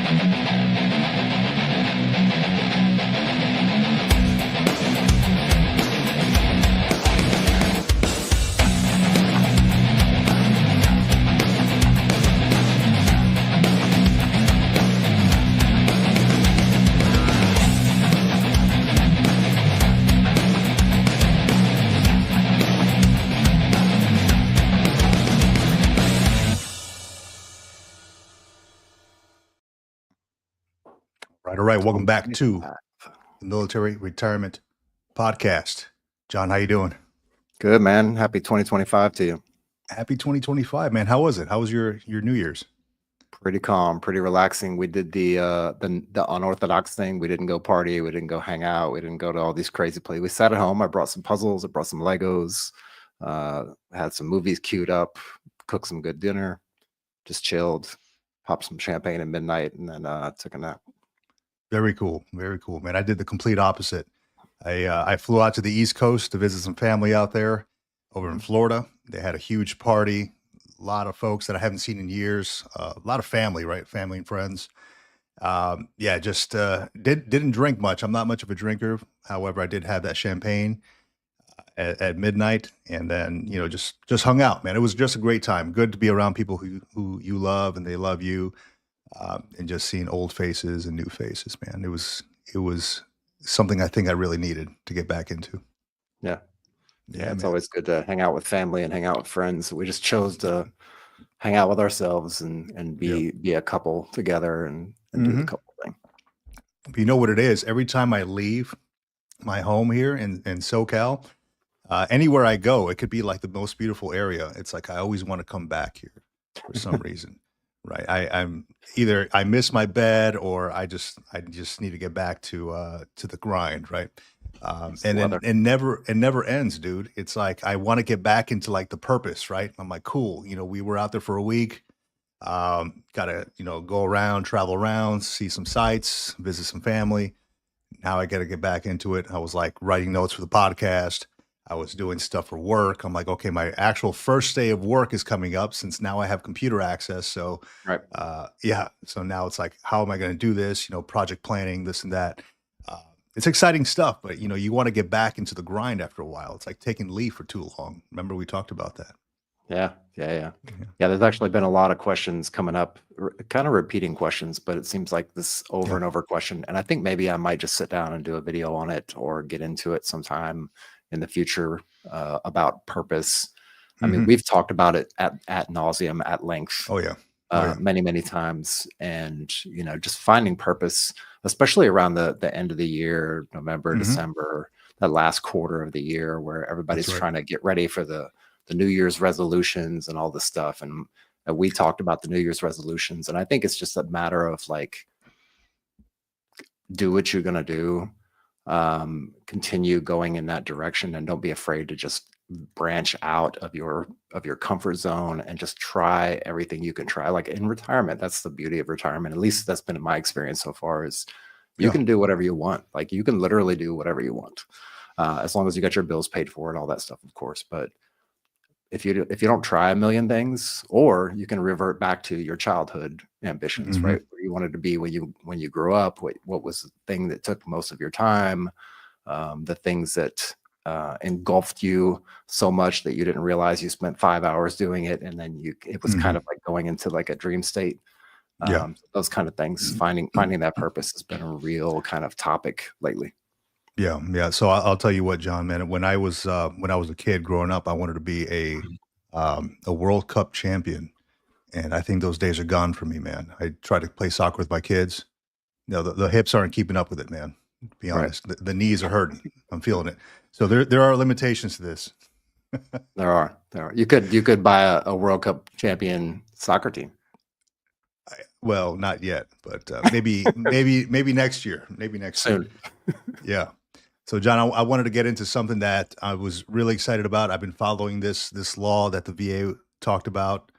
All right. Welcome back to the Military Retirement Podcast. John, how you doing? Good, man. Happy 2025 to you. Happy 2025, man. How was it? How was your New Year's? Pretty calm, pretty relaxing. We did the unorthodox thing. We didn't go party. We didn't go hang out. We didn't go to all these crazy places. We sat at home. I brought some puzzles. I brought some Legos. Had some movies queued up. Cooked some good dinner. Just chilled. Popped some champagne at midnight, and then took a nap. Very cool, man. I did the complete opposite. I flew out to the East Coast to visit some family out there over in Florida. They had a huge party, a lot of folks that I haven't seen in years, a lot of family, right? Family and friends. Just didn't drink much. I'm not much of a drinker. However, I did have that champagne at midnight, and then just hung out, man. It was just a great time. Good to be around people who you love and they love you. And just seeing old faces and new faces, man. It was something I think I really needed to get back into. Yeah, it's always good to hang out with family and hang out with friends. We just chose to hang out with ourselves and be a couple together and do the couple thing. You know what it is? Every time I leave my home here in SoCal, anywhere I go, it could be like the most beautiful area. It's like I always want to come back here for some reason. Right. I'm either I miss my bed or I just need to get back to the grind. Right. It never ends, dude. It's like I want to get back into like the purpose. Right. I'm like, cool. We were out there for a week. Gotta, go around, travel around, see some sights, visit some family. Now I got to get back into it. I was like writing notes for the podcast. I was doing stuff for work. I'm like, okay, my actual first day of work is coming up since now I have computer access. So, right. So now it's like, how am I going to do this? Project planning, this and that. It's exciting stuff, but you want to get back into the grind after a while. It's like taking leave for too long. Remember we talked about that. Yeah. There's actually been a lot of questions coming up, kind of repeating questions, but it seems like this over and over question. And I think maybe I might just sit down and do a video on it or get into it sometime in the future about purpose. I mean, we've talked about it at nauseum, at length. Many times, and just finding purpose, especially around the end of the year, November, December, that last quarter of the year, where everybody's trying to get ready for the New Year's resolutions and all this stuff. And we talked about the New Year's resolutions, and I think it's just a matter of like, do what you're gonna do. Continue going in that direction, and don't be afraid to just branch out of your comfort zone and just try everything you can try. Like in retirement, that's the beauty of retirement. At least that's been my experience so far, is you can do whatever you want. Like you can literally do whatever you want, as long as you got your bills paid for and all that stuff, of course. But if you don't try a million things, or you can revert back to your childhood ambitions, right? Where you wanted to be when you grew up, what was the thing that took most of your time, the things that engulfed you so much that you didn't realize you spent 5 hours doing it, and then it was kind of like going into like a dream state. Those kind of things, finding that purpose has been a real kind of topic lately. Yeah. So I'll tell you what, John, man, when I was a kid growing up, I wanted to be a World Cup champion. And I think those days are gone for me, man. I try to play soccer with my kids. The hips aren't keeping up with it, man. To be honest, the knees are hurting. I'm feeling it. So there are limitations to this. There are. You could buy a World Cup champion soccer team. Well, not yet, but maybe next year. Maybe next Soon. year. Yeah. So, John, I wanted to get into something that I was really excited about. I've been following this law that the VA talked about,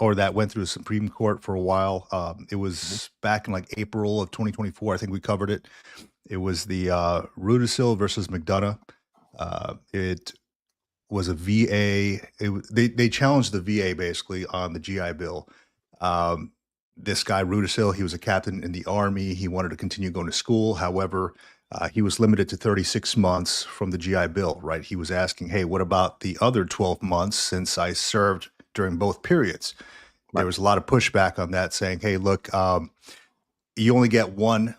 or that went through the Supreme Court for a while. It was back in like April of 2024. I think we covered it. It was the Rudisill versus McDonough. It was a VA. They challenged the VA basically on the GI Bill. this guy Rudisil, he was a captain in the Army. He wanted to continue going to school. However, he was limited to 36 months from the GI Bill, right? He was asking, hey, what about the other 12 months since I served during both periods? There Right. was a lot of pushback on that, saying, hey, look, you only get one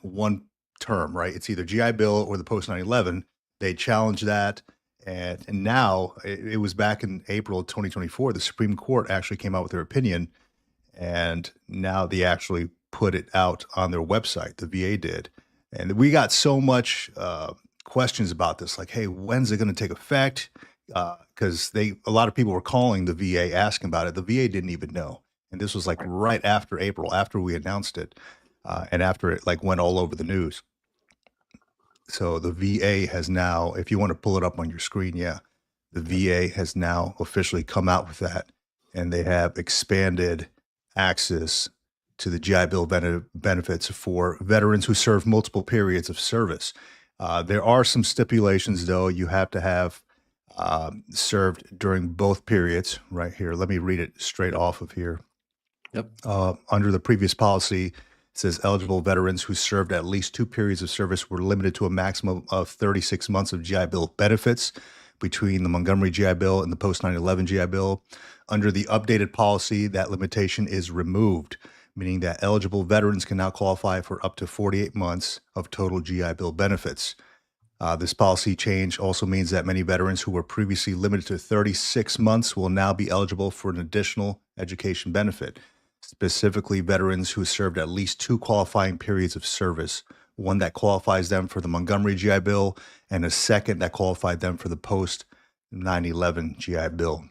term, right? It's either GI Bill or the post 9/11. They challenged that. And now it was back in April of 2024, the Supreme Court actually came out with their opinion, and now they actually put it out on their website. The VA did, and we got so much questions about this, like, hey, when's it going to take effect? Because a lot of people were calling the VA asking about it. The VA didn't even know, and this was like Right. right after April, after we announced it, and after it like went all over the news. So the VA has now, if you want to pull it up on your screen, yeah, the VA has now officially come out with that, and they have expanded access to the GI Bill benefits for veterans who serve multiple periods of service. There are some stipulations, though. You have to have served during both periods. Right here, let me read it straight off of here. Yep. Under the previous policy, it says eligible veterans who served at least 2 periods of service were limited to a maximum of 36 months of GI Bill benefits between the Montgomery GI Bill and the post 9/11 GI Bill. Under the updated policy, that limitation is removed, meaning that eligible veterans can now qualify for up to 48 months of total GI Bill benefits. This policy change also means that many veterans who were previously limited to 36 months will now be eligible for an additional education benefit. Specifically, veterans who served at least 2 qualifying periods of service, one that qualifies them for the Montgomery GI Bill and a second that qualified them for the post 9/11 GI Bill.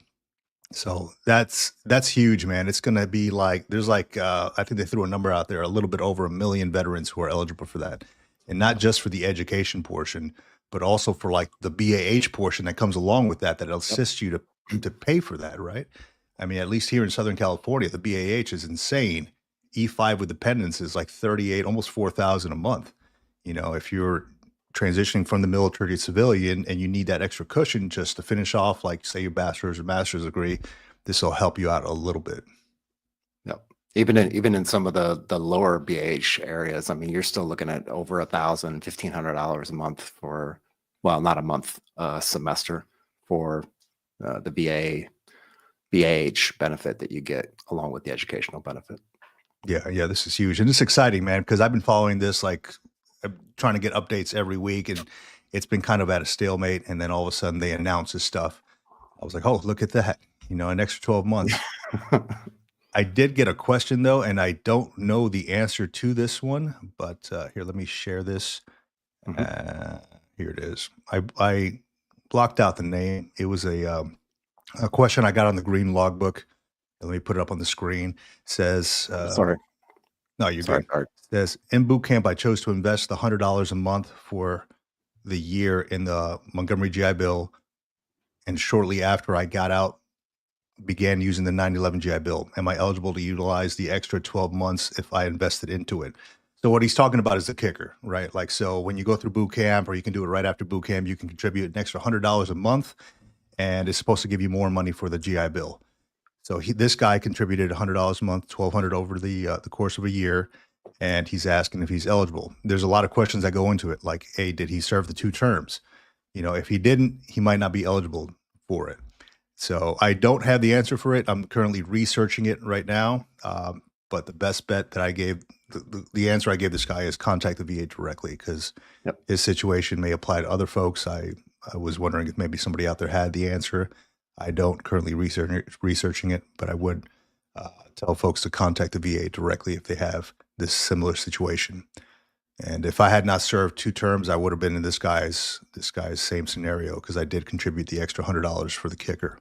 So that's huge, man. It's going to be like there's like I think they threw a number out there, a little bit over 1 million veterans who are eligible for that, and not just for the education portion, but also for like the BAH portion that comes along with that assists you to pay for that, right? I mean, at least here in Southern California, the BAH is insane. E5 with dependents is like 38, almost 4,000 a month. You know, if you're transitioning from the military to civilian and you need that extra cushion just to finish off, like say your bachelor's or master's degree, this will help you out a little bit. Yep. Even in some of the lower BH areas, I mean, you're still looking at over $1,000, $1,500 a month for, well, not a month, semester for the BAH benefit that you get along with the educational benefit. Yeah, this is huge. And it's exciting, man, because I've been following this, like I'm trying to get updates every week, and it's been kind of at a stalemate. And then all of a sudden they announce this stuff. I was like, oh, look at that. You know, an extra 12 months. I did get a question though, and I don't know the answer to this one, but here, let me share this. Here it is. I blocked out the name. It was a question I got on the green logbook. Let me put it up on the screen. It says, Sorry. no, you're Sorry. good. It says, in boot camp, I chose to invest the $100 a month for the year in the Montgomery GI Bill. And shortly after I got out, began using the 9/11 GI Bill. Am I eligible to utilize the extra 12 months if I invested into it? So what he's talking about is the kicker, right? Like, so when you go through boot camp, or you can do it right after boot camp, you can contribute an extra $100 a month, and it's supposed to give you more money for the GI Bill. So this guy contributed $100 a month, $1,200 over the course of a year, and he's asking if he's eligible. There's a lot of questions that go into it, like, hey, did he serve the 2 terms? You know, if he didn't, he might not be eligible for it. So I don't have the answer for it. I'm currently researching it right now. But the best bet that I gave, the answer I gave this guy is contact the VA directly, because his situation may apply to other folks. I was wondering if maybe somebody out there had the answer. I don't currently researching it, but I would tell folks to contact the VA directly if they have this similar situation. And if I had not served 2 terms, I would have been in this guy's same scenario, because I did contribute the extra $100 for the kicker.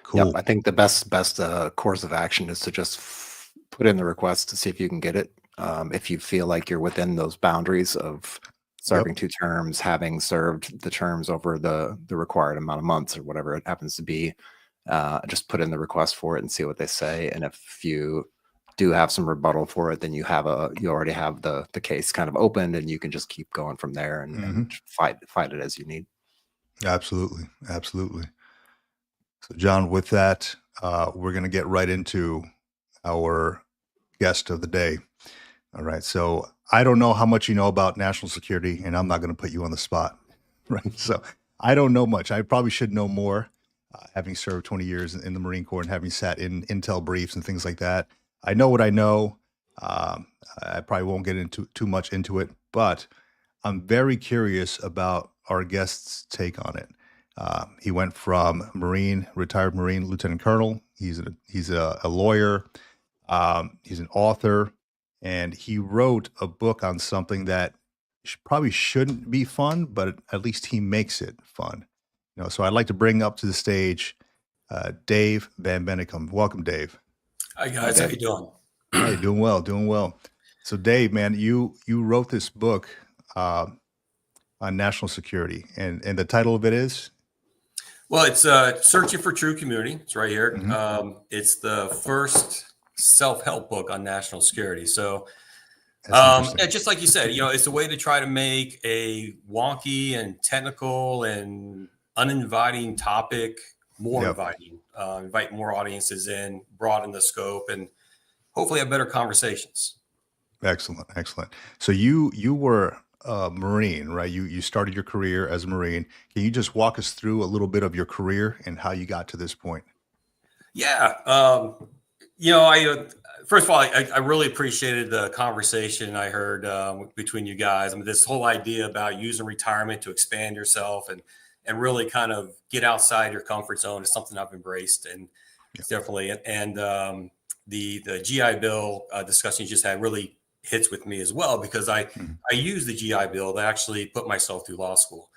Cool. Yep, I think the best course of action is to just put in the request to see if you can get it. If you feel like you're within those boundaries of serving 2 terms, having served the terms over the required amount of months or whatever it happens to be, just put in the request for it and see what they say. And if you do have some rebuttal for it, then you already have the case kind of opened, and you can just keep going from there and fight it as you need. Absolutely. So John, with that, we're going to get right into our guest of the day. All right. So I don't know how much you know about national security, and I'm not going to put you on the spot. Right. So I don't know much. I probably should know more, having served 20 years in the Marine Corps and having sat in intel briefs and things like that. I know what I know. Um, I probably won't get into too much into it, but I'm very curious about our guest's take on it. He went from retired Marine Lieutenant Colonel. He's a lawyer. He's an author, and he wrote a book on something that probably shouldn't be fun, but at least he makes it fun. So I'd like to bring up to the stage Dave Van Bennekum. Welcome, Dave. Hi guys, how you doing? Hey, doing well, doing well. So Dave, man, you wrote this book uh, on national security, and the title of it is. Well, it's Searching for True Community. It's right here. Mhm. It's the first self-help book on national security. So, That's interesting. yeah, just like you said, it's a way to try to make a wonky and technical and uninviting topic more Yep. inviting, invite more audiences in, broaden the scope, and hopefully have better conversations. Excellent, excellent. So you were a Marine, right? You started your career as a Marine. Can you just walk us through a little bit of your career and how you got to this point? Yeah. I first of all, I really appreciated the conversation I heard between you guys. I mean, this whole idea about using retirement to expand yourself and really kind of get outside your comfort zone is something I've embraced, and it's definitely the GI Bill discussion you just had really hits with me as well, because I Mhm. used the GI Bill to actually put myself through law school.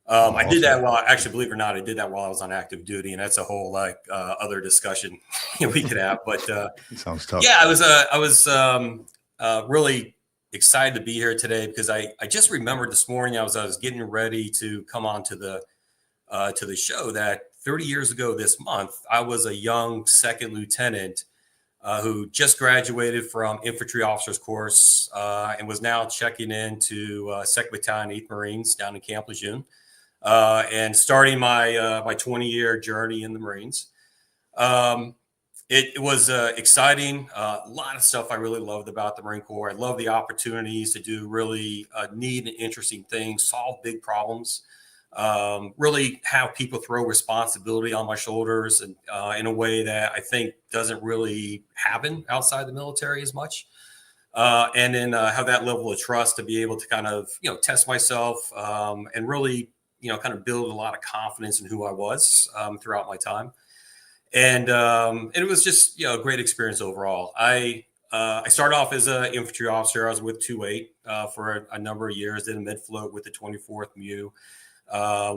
Oh, I did that awesome. actually, believe it or not, I did that while I was on active duty, and that's a whole other discussion we could have. But It sounds tough. yeah, I was really excited to be here today, because I just remembered this morning I was getting ready to come on to the show that 30 years ago this month I was a young second lieutenant who just graduated from infantry officers course and was now checking into 2nd Battalion 8th Marines down in Camp Lejeune. And starting my 20-year journey in the Marines. It was exciting. A lot of stuff I really loved about the Marine Corps. I love the opportunities to do really neat and interesting things, solve big problems, really have people throw responsibility on my shoulders, and in a way that I think doesn't really happen outside the military as much. And then have that level of trust to be able to kind of test myself and really kind of build a lot of confidence in who I was throughout my time. And it was just a great experience overall. I started off as an infantry officer. I was with 2-8 for a number of years. Did a mid float with the 24th MU.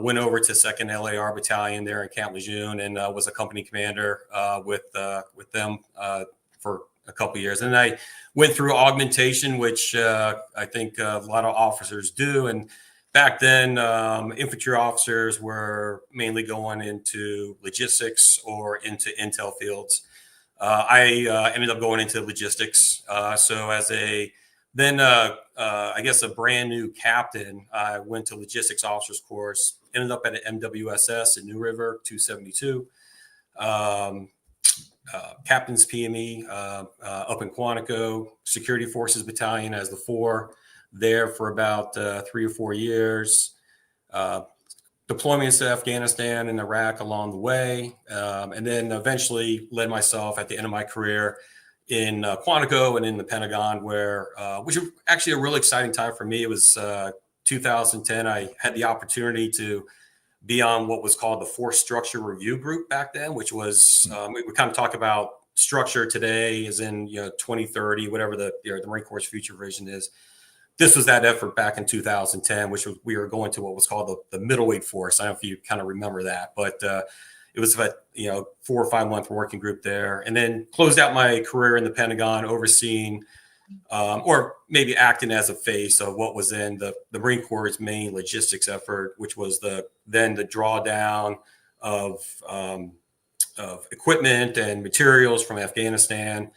Went over to 2nd LAR Battalion there in Camp Lejeune, and was a company commander with them for a couple of years. And I went through augmentation, which I think a lot of officers do. And back then, infantry officers were mainly going into logistics or into intel fields. I ended up going into logistics. So as a I guess a brand new captain, I went to logistics officers course, ended up at an MWSS in New River 272. Captain's PME up in Quantico, Security Forces Battalion as the 4, there for about 3 or 4 years. Deployments to Afghanistan and Iraq along the way, and then eventually led myself at the end of my career in Quantico and in the Pentagon, which was actually a really exciting time for me. It was 2010. I had the opportunity to be on what was called the Force Structure Review Group back then, which was we kind of talk about structure today as in 2030, whatever the Marine Corps' future vision is. This was that effort back in 2010, which was, we were going to what was called the middleweight force. I don't know if you kind of remember that, but it was about 4 or 5 month working group there, and then closed out my career in the Pentagon, overseeing or maybe acting as a face of what was in the Marine Corps' main logistics effort, which was the drawdown of equipment and materials from Afghanistan,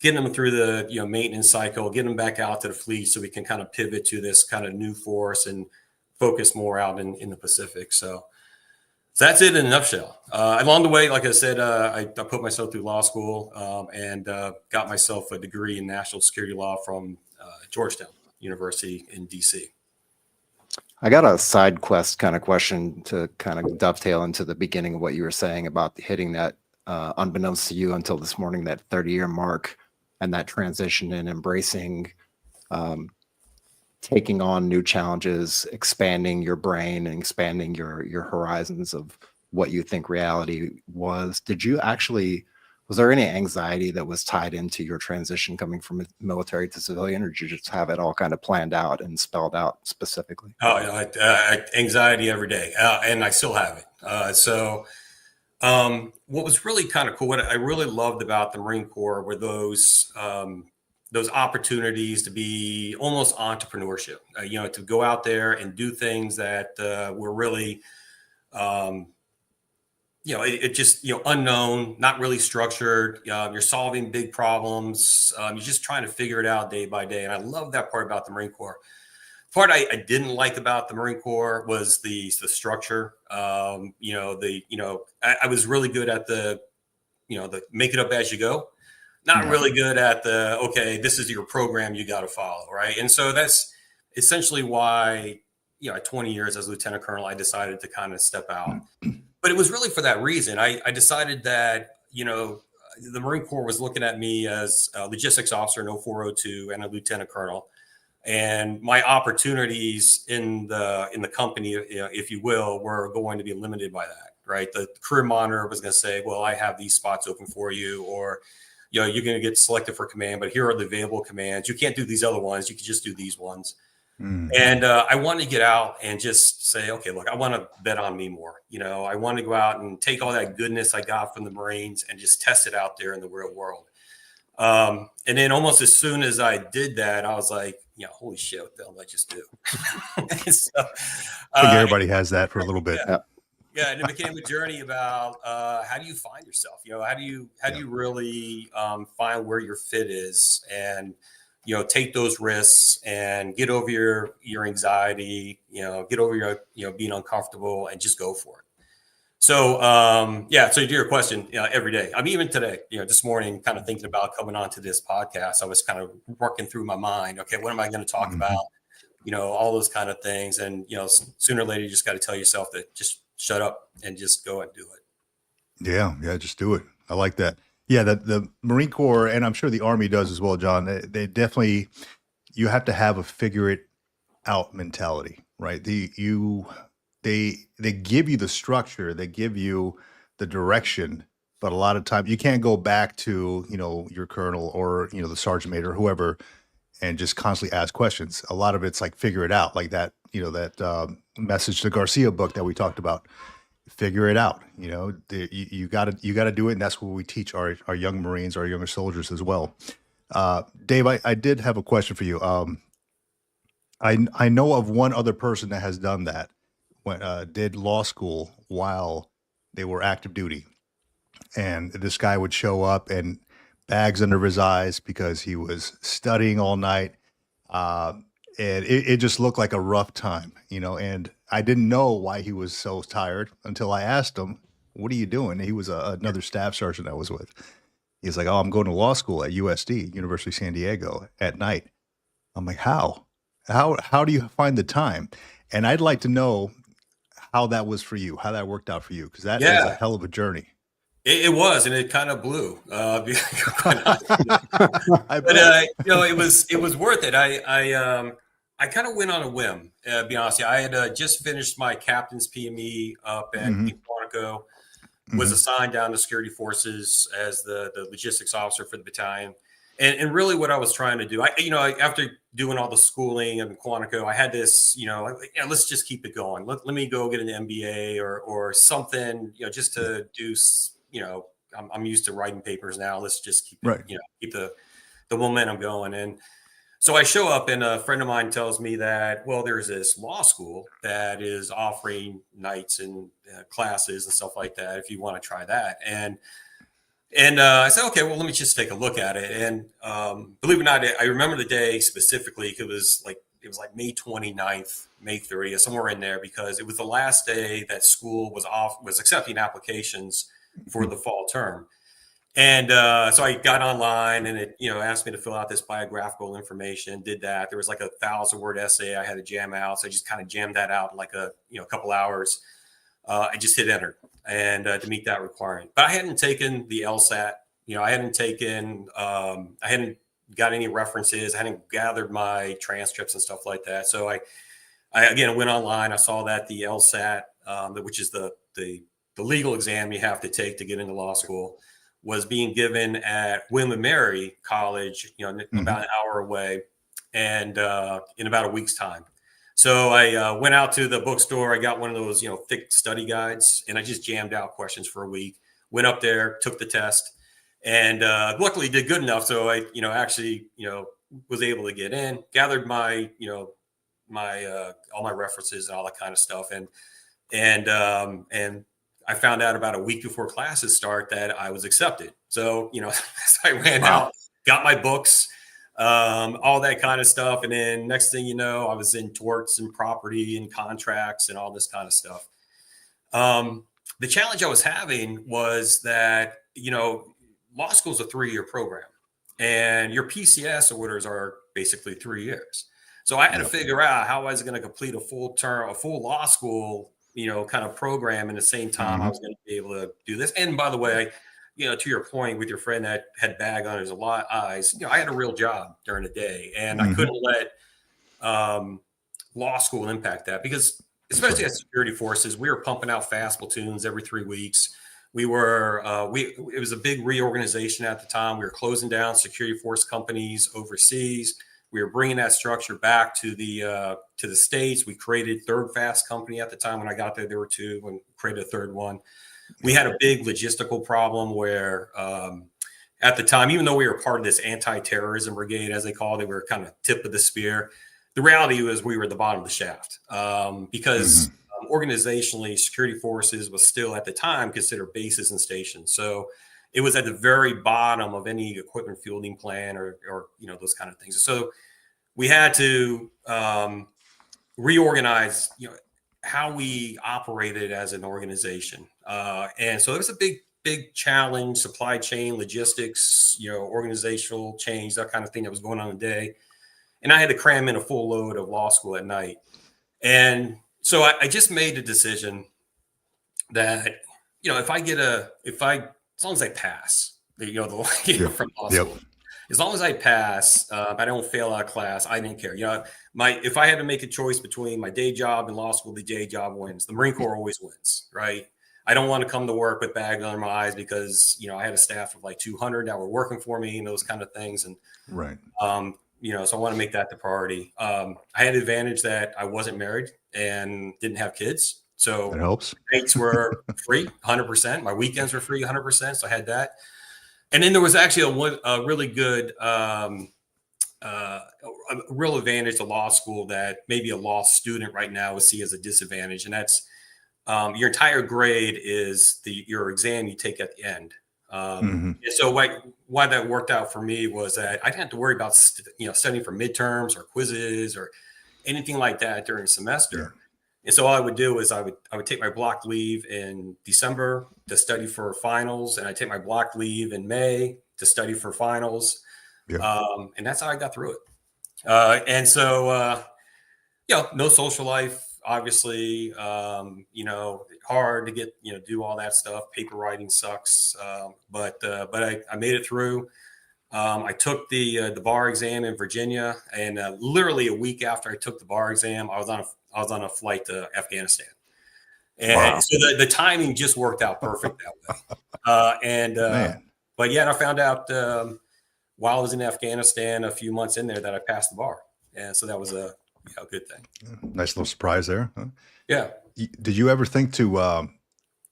getting them through the maintenance cycle, getting them back out to the fleet so we can kind of pivot to this kind of new force and focus more out in the Pacific. So So that's it in a nutshell. Along the way, like I said, I put myself through law school and got myself a degree in national security law from Georgetown University in DC. I got a side quest kind of question to kind of dovetail into the beginning of what you were saying about hitting that, unbeknownst to you until this morning, that 30-year mark and that transition and embracing, taking on new challenges, expanding your brain and expanding your horizons of what you think reality was. Was there any anxiety that was tied into your transition coming from military to civilian, or did you just have it all kind of planned out and spelled out specifically? Oh, anxiety every day, and I still have it. What was really kind of cool, what I really loved about the Marine Corps were those opportunities to be almost entrepreneurship, to go out there and do things that were really, it just, unknown, not really structured. You're solving big problems. You're just trying to figure it out day by day. And I love that part about the Marine Corps. Part I didn't like about the Marine Corps was the structure. I was really good at the make it up as you go. Not really good at okay, this is your program you got to follow, right? And so that's essentially why, at 20 years as lieutenant colonel, I decided to kind of step out. But it was really for that reason. I decided that, the Marine Corps was looking at me as a logistics officer in 0402 and a lieutenant colonel. And my opportunities in the company, if you will, were going to be limited by that, right? The career monitor was going to say, well, I have these spots open for you, or, you're going to get selected for command, but here are the available commands. You can't do these other ones. You can just do these ones. And I wanted to get out and just say, okay, look, I want to bet on me more. I want to go out and take all that goodness I got from the Marines and just test it out there in the real world. And then almost as soon as I did that, I was like, holy shit, what the hell did I just do? I think everybody has that for a little bit. Yeah, and it became a journey about how do you find yourself? How do you really find where your fit is, and take those risks and get over your anxiety, get over your being uncomfortable and just go for it. So so to your question, every day. I mean, even today, this morning, kind of thinking about coming on to this podcast, I was kind of working through my mind. Okay, what am I going to talk about? All those kind of things, and sooner or later, you just got to tell yourself that just shut up and just go and do it. Yeah, just do it. I like that. Yeah, the Marine Corps, and I'm sure the Army does as well, John. They definitely, you have to have a figure it out mentality, right? They give you the structure, they give you the direction, but a lot of times you can't go back to your colonel or the sergeant major or whoever and just constantly ask questions. A lot of it's like figure it out, like that message to Garcia book that we talked about. Figure it out. You got to do it, and that's what we teach our young Marines, our younger soldiers as well. Dave, I did have a question for you. I know of one other person that has done that, did law school while they were active duty, and this guy would show up and bags under his eyes because he was studying all night. And it just looked like a rough time, and I didn't know why he was so tired until I asked him, what are you doing? He was another staff sergeant I was with. He's like, oh, I'm going to law school at USD, University of San Diego, at night. I'm like, how do you find the time? And I'd like to know how that was for you, how that worked out for you, because that is a hell of a journey. It was, and it kind of blew. But it was worth it. I kind of went on a whim. To be honest, I had just finished my captain's PME up at Quantico. Was assigned down to security forces as the logistics officer for the battalion. And really what I was trying to do, after doing all the schooling in Quantico, I had this, let's just keep it going. Let me go get an MBA or something, just to do, I'm used to writing papers now. Let's just keep keep the momentum going. And so I show up, and a friend of mine tells me that, well, there's this law school that is offering nights and classes and stuff like that, if you want to try that. And I said, okay, well, let me just take a look at it. And believe it or not, I remember the day specifically. It was like it was like May 29th, May 30th, somewhere in there, because it was the last day that school was accepting applications for the fall term. And so I got online, and it, asked me to fill out this biographical information, did that. There was like a 1,000-word essay I had to jam out. So I just kind of jammed that out in like a couple hours. I just hit enter and to meet that requirement. But I hadn't taken the LSAT. I hadn't got any references. I hadn't gathered my transcripts and stuff like that. So I again went online. I saw that the LSAT, which is the legal exam you have to take to get into law school, was being given at William and Mary College, about an hour away, and in about a week's time. So I went out to the bookstore. I got one of those, thick study guides, and I just jammed out questions for a week. Went up there, took the test, and luckily did good enough. So I, actually, was able to get in, gathered my, all my references and all that kind of stuff, and I found out about a week before classes start that I was accepted. So, so I ran out, got my books, all that kind of stuff. And then next thing you know, I was in torts and property and contracts and all this kind of stuff. The challenge I was having was that, law school is a 3-year program, and your PCS orders are basically 3 years. So I had to figure out how I was going to complete a full law school kind of program in the same time I was going to be able to do this. And by the way, to your point with your friend that had bag on his eyes, I had a real job during the day, and I couldn't let law school impact that, because especially as security forces, we were pumping out fast platoons every 3 weeks. It was a big reorganization at the time. We were closing down security force companies overseas. We were bringing that structure back to the States. We created Third Fast Company at the time. When I got there were 2, and created a third one. We had a big logistical problem where at the time, even though we were part of this anti-terrorism brigade, as they called it, we were kind of tip of the spear. The reality was we were at the bottom of the shaft because organizationally, security forces was still at the time considered bases and stations. So it was at the very bottom of any equipment fielding plan or those kind of things. So we had to reorganize, how we operated as an organization. And so it was a big challenge, supply chain, logistics, organizational change, that kind of thing that was going on today. And I had to cram in a full load of law school at night. And so I just made the decision that, as long as I pass, from law school, as long as I pass, I don't fail out of class, I didn't care. If I had to make a choice between my day job and law school, the day job wins. The Marine Corps always wins, right? I don't want to come to work with bags under my eyes because, I had a staff of like 200 that were working for me and those kind of things. And, right. So I want to make that the priority. I had the advantage that I wasn't married and didn't have kids. So that helps. Nights were free 100%. My weekends were free 100%. So I had that. And then there was actually a really good, a real advantage to law school that maybe a law student right now would see as a disadvantage. And that's your entire grade is your exam you take at the end. And so why that worked out for me was that I didn't have to worry about, studying for midterms or quizzes or anything like that during the semester. Yeah. And so all I would do is I would take my block leave in December to study for finals, and I take my block leave in May to study for finals. Yeah. And that's how I got through it. And so, no social life, obviously, hard to get, do all that stuff. Paper writing sucks. But I made it through. I took the bar exam in Virginia, and literally a week after I took the bar exam, I was on a flight to Afghanistan. And so the timing just worked out perfect that way. But yeah, and I found out while I was in Afghanistan a few months in there that I passed the bar. And so that was a good thing. Nice little surprise there. Huh? Yeah. Did you ever think to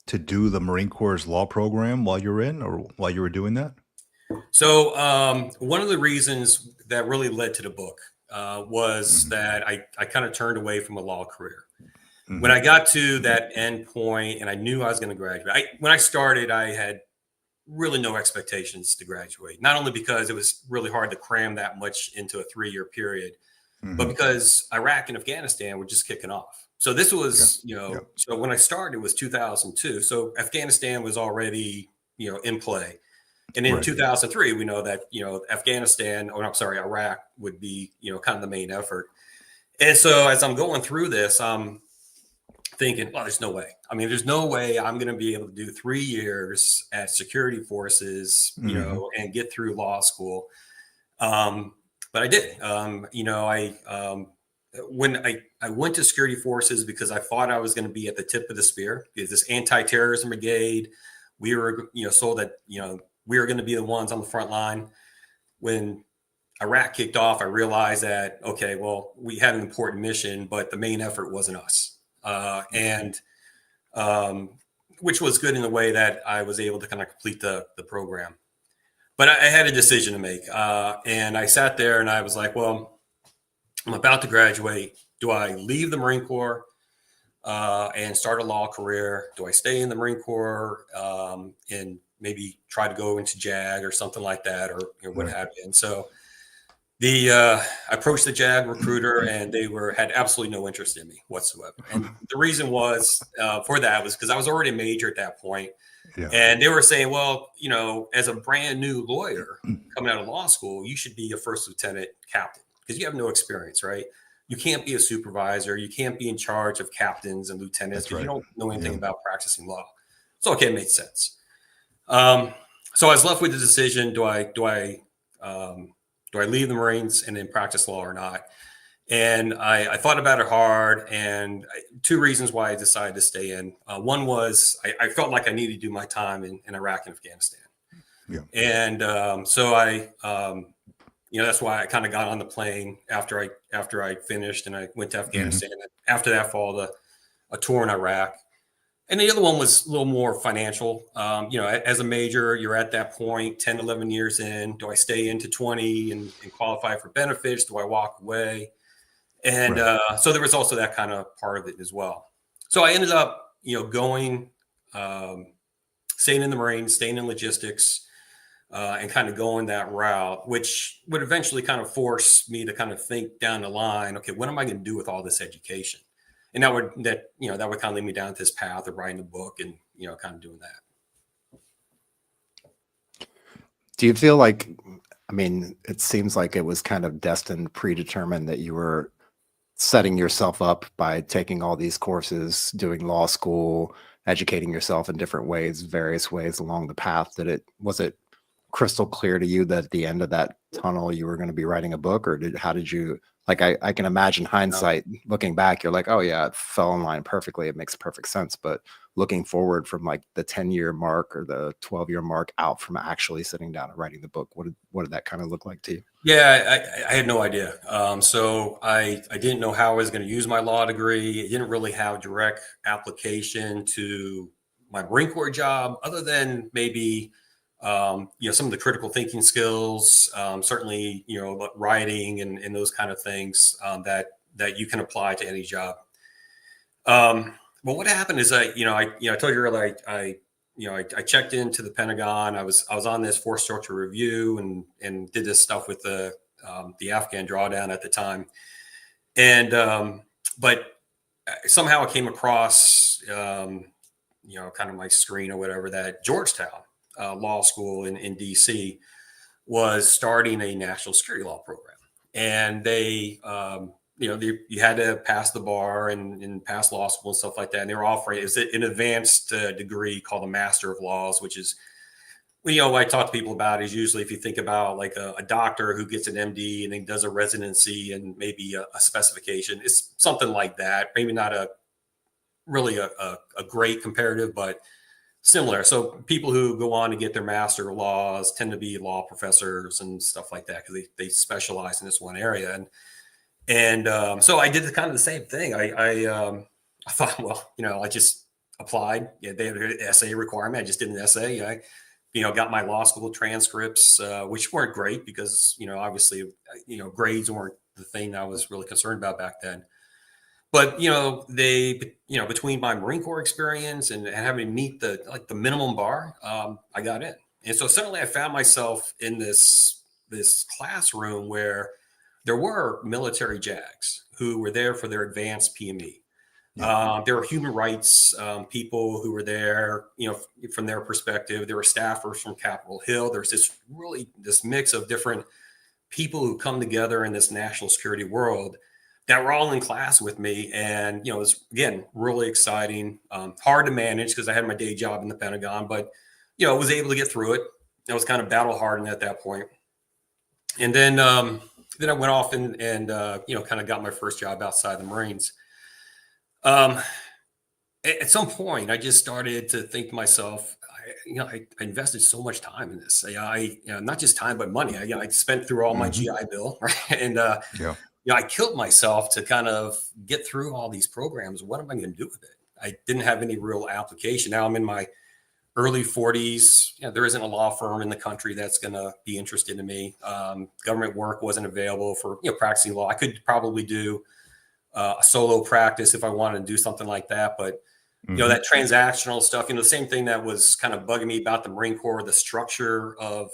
do the Marine Corps' law program while you're in, or while you were doing that? So one of the reasons that really led to the book was that I kind of turned away from a law career. When I got to that end point and I knew I was going to graduate, when I started, I had really no expectations to graduate, not only because it was really hard to cram that much into a 3-year period, but because Iraq and Afghanistan were just kicking off. So this was, so when I started, it was 2002. So Afghanistan was already, in play. And in 2003, we know that, Iraq would be, kind of the main effort. And so as I'm going through this, I'm thinking, well, there's no way. I mean, there's no way I'm going to be able to do 3 years at security forces, and get through law school. But I did. When I went to security forces because I thought I was going to be at the tip of the spear. Because this anti-terrorism brigade, we were, sold that, we were going to be the ones on the front line. When Iraq kicked off, I realized that, okay, well, we had an important mission, but the main effort wasn't us. Which was good in the way that I was able to kind of complete the program. But I had a decision to make. And I sat there and I was like, well, I'm about to graduate. Do I leave the Marine Corps and start a law career? Do I stay in the Marine Corps and maybe try to go into JAG or something like that, or what have you? And so I approached the JAG recruiter, and they had absolutely no interest in me whatsoever. And the reason was for that was because I was already a major at that point. Yeah. And they were saying, well, as a brand new lawyer coming out of law school, you should be a first lieutenant captain because you have no experience, right? You can't be a supervisor. You can't be in charge of captains and lieutenants because you don't know anything about practicing law. So, okay, it made sense. So I was left with the decision: do I leave the Marines and then practice law or not? And I thought about it hard, and 2 reasons why I decided to stay in. One was I felt like I needed to do my time in Iraq and Afghanistan. Yeah. And so I, that's why I kind of got on the plane after I finished, and I went to Afghanistan. And after that, followed a tour in Iraq. And the other one was a little more financial. As a major, you're at that point, 10, 11 years in. Do I stay into 20 and qualify for benefits? Do I walk away? And so there was also that kind of part of it as well. So I ended up, going, staying in the Marines, staying in logistics, and kind of going that route, which would eventually kind of force me to kind of think down the line, okay, what am I going to do with all this education? And that would kind of lead me down this path of writing a book and, kind of doing that. Do you feel like, it seems like it was kind of destined, predetermined that you were setting yourself up by taking all these courses, doing law school, educating yourself in different ways, various ways along the path, was it crystal clear to you that at the end of that tunnel, you were going to be writing a book, or how did you, like, I can imagine hindsight, looking back, you're like, oh yeah, it fell in line perfectly. It makes perfect sense. But looking forward from like the 10-year mark or the 12-year mark out from actually sitting down and writing the book, what did that kind of look like to you? Yeah, I had no idea. So I didn't know how I was going to use my law degree. It didn't really have direct application to my Marine Corps job, other than maybe some of the critical thinking skills, certainly, writing and those kind of things that you can apply to any job. Well, what happened is I told you earlier, I checked into the Pentagon. I was on this force structure review and did this stuff with the Afghan drawdown at the time. And but somehow I came across kind of my screen or whatever, that Georgetown Law School in DC was starting a national security law program, and they you had to pass the bar and pass law school and stuff like that. And they were offering an advanced degree called a Master of Laws, which is, what I talk to people about is usually, if you think about like a doctor who gets an MD and then does a residency and maybe a specification, it's something like that. Maybe not a great comparative, but similar. So people who go on to get their Master of Laws tend to be law professors and stuff like that, because they specialize in this one area. And so I did kind of the same thing. I thought, well, I just applied. Yeah, they had an essay requirement. I just did an essay. I got my law school transcripts, which weren't great because, obviously, grades weren't the thing I was really concerned about back then. But, between my Marine Corps experience and having to meet the minimum bar, I got in. And so suddenly I found myself in this classroom where there were military JAGs who were there for their advanced PME. Yeah. There were human rights people who were there, from their perspective. There were staffers from Capitol Hill. There's this mix of different people who come together in this national security world that were all in class with me. And, it was, again, really exciting, hard to manage because I had my day job in the Pentagon, but, I was able to get through it. I was kind of battle hardened at that point. And then I went off and kind of got my first job outside the Marines. At some point, I just started to think to myself, I invested so much time in this. Not just time, but money. I spent through all my GI Bill, right? And I killed myself to kind of get through all these programs. What am I going to do with it? I didn't have any real application. Now I'm in my early 40s. There isn't a law firm in the country that's going to be interested in me. Government work wasn't available for practicing law. I could probably do a solo practice if I wanted to do something like that, but that transactional stuff, the same thing that was kind of bugging me about the Marine Corps, the structure of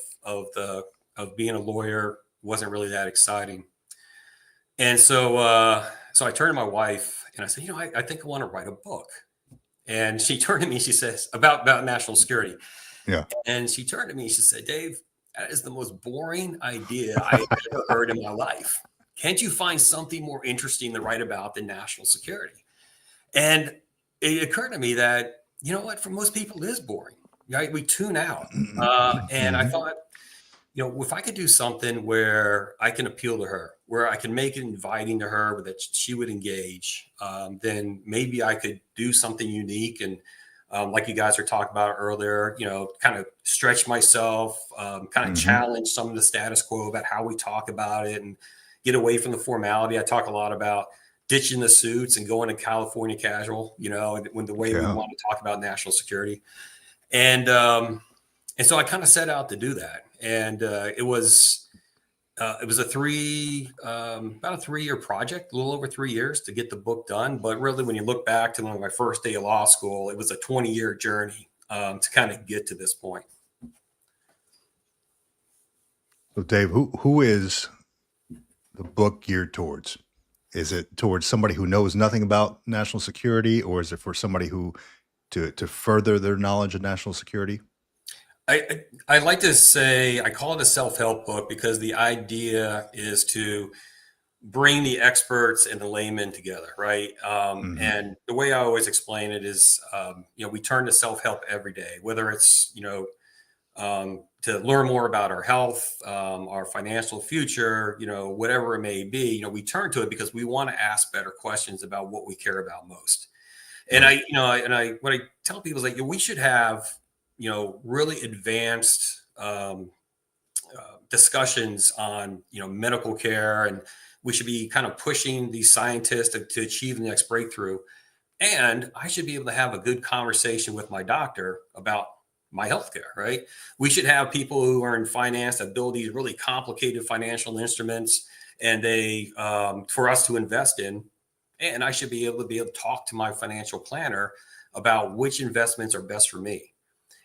being a lawyer wasn't really that exciting. And so I turned to my wife and I said, I think I want to write a book. And she turned to me, she says, about national security. Yeah. And she turned to me, she said, Dave, that is the most boring idea I've ever heard in my life. Can't you find something more interesting to write about than national security? And it occurred to me that, for most people it is boring, right? We tune out. And I thought, if I could do something where I can appeal to her, where I can make it inviting to her, that she would engage, then maybe I could do something unique. And like you guys were talking about earlier, kind of stretch myself, kind of challenge some of the status quo about how we talk about it and get away from the formality. I talk a lot about ditching the suits and going to California casual, when the way we want to talk about national security. And so I kind of set out to do that. And it was about a 3-year project, a little over 3 years to get the book done. But really, when you look back to my first day of law school, it was a 20-year journey to kind of get to this point. So Dave, who is the book geared towards? Is it towards somebody who knows nothing about national security, or is it for somebody who to further their knowledge of national security? I like to say, I call it a self-help book because the idea is to bring the experts and the laymen together, right? And the way I always explain it is, we turn to self-help every day, whether it's, to learn more about our health, our financial future, whatever it may be, we turn to it because we want to ask better questions about what we care about most. And what I tell people is we should have, really advanced discussions on, medical care, and we should be kind of pushing these scientists to achieve the next breakthrough. And I should be able to have a good conversation with my doctor about my healthcare, right? We should have people who are in finance that build these really complicated financial instruments, and they for us to invest in. And I should be able to talk to my financial planner about which investments are best for me.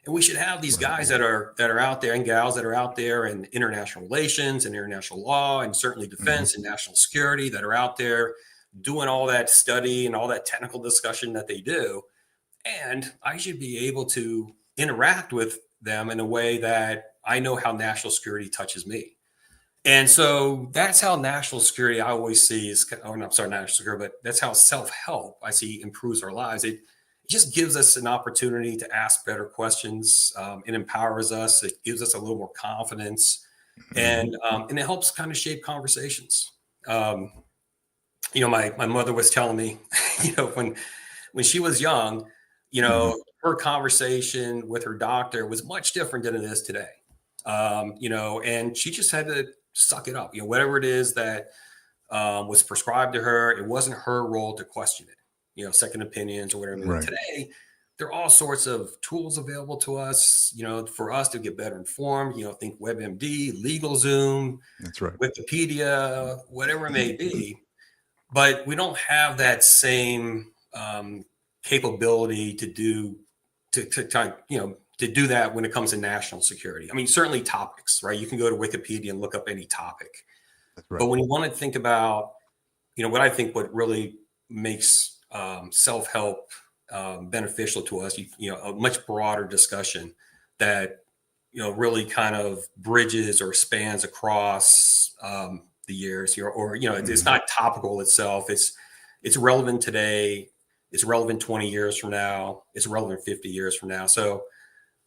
And we should have these guys that are out there, and gals that are out there in international relations and international law, and certainly defense and national security, that are out there doing all that study and all that technical discussion that they do. And I should be able to interact with them in a way that I know how national security touches me. And so that's how national security I always see is, national security, but that's how self-help I see improves our lives. It just gives us an opportunity to ask better questions. It empowers us. It gives us a little more confidence, and it helps kind of shape conversations. My mother was telling me, when she was young, her conversation with her doctor was much different than it is today. And she just had to suck it up. Whatever it is that was prescribed to her, it wasn't her role to question it. Second opinions or whatever. Right. Today, there are all sorts of tools available to us, for us to get better informed. Think WebMD, LegalZoom, that's right, Wikipedia, whatever it may be. But we don't have that same capability to do that when it comes to national security. I mean, certainly topics, right? You can go to Wikipedia and look up any topic. That's right. But when you want to think about, what really makes self-help beneficial to us, a much broader discussion that, really kind of bridges or spans across the years, it's not topical itself. It's relevant today. It's relevant 20 years from now. It's relevant 50 years from now. So,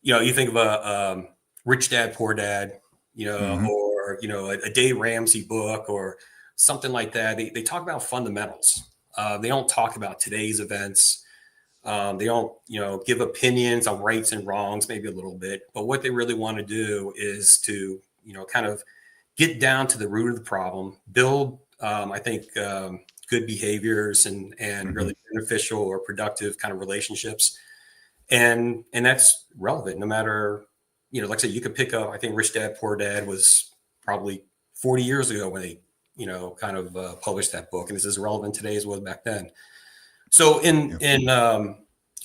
you think of a Rich Dad, Poor Dad, or, a Dave Ramsey book or something like that. They talk about fundamentals. They don't talk about today's events. They don't, give opinions on rights and wrongs, maybe a little bit. But what they really want to do is to, kind of get down to the root of the problem, build, I think, good behaviors and really beneficial or productive kind of relationships. And that's relevant no matter, like I said, you could pick up, I think Rich Dad, Poor Dad was probably 40 years ago when they, kind of published that book, and it's as relevant today as it was back then. So in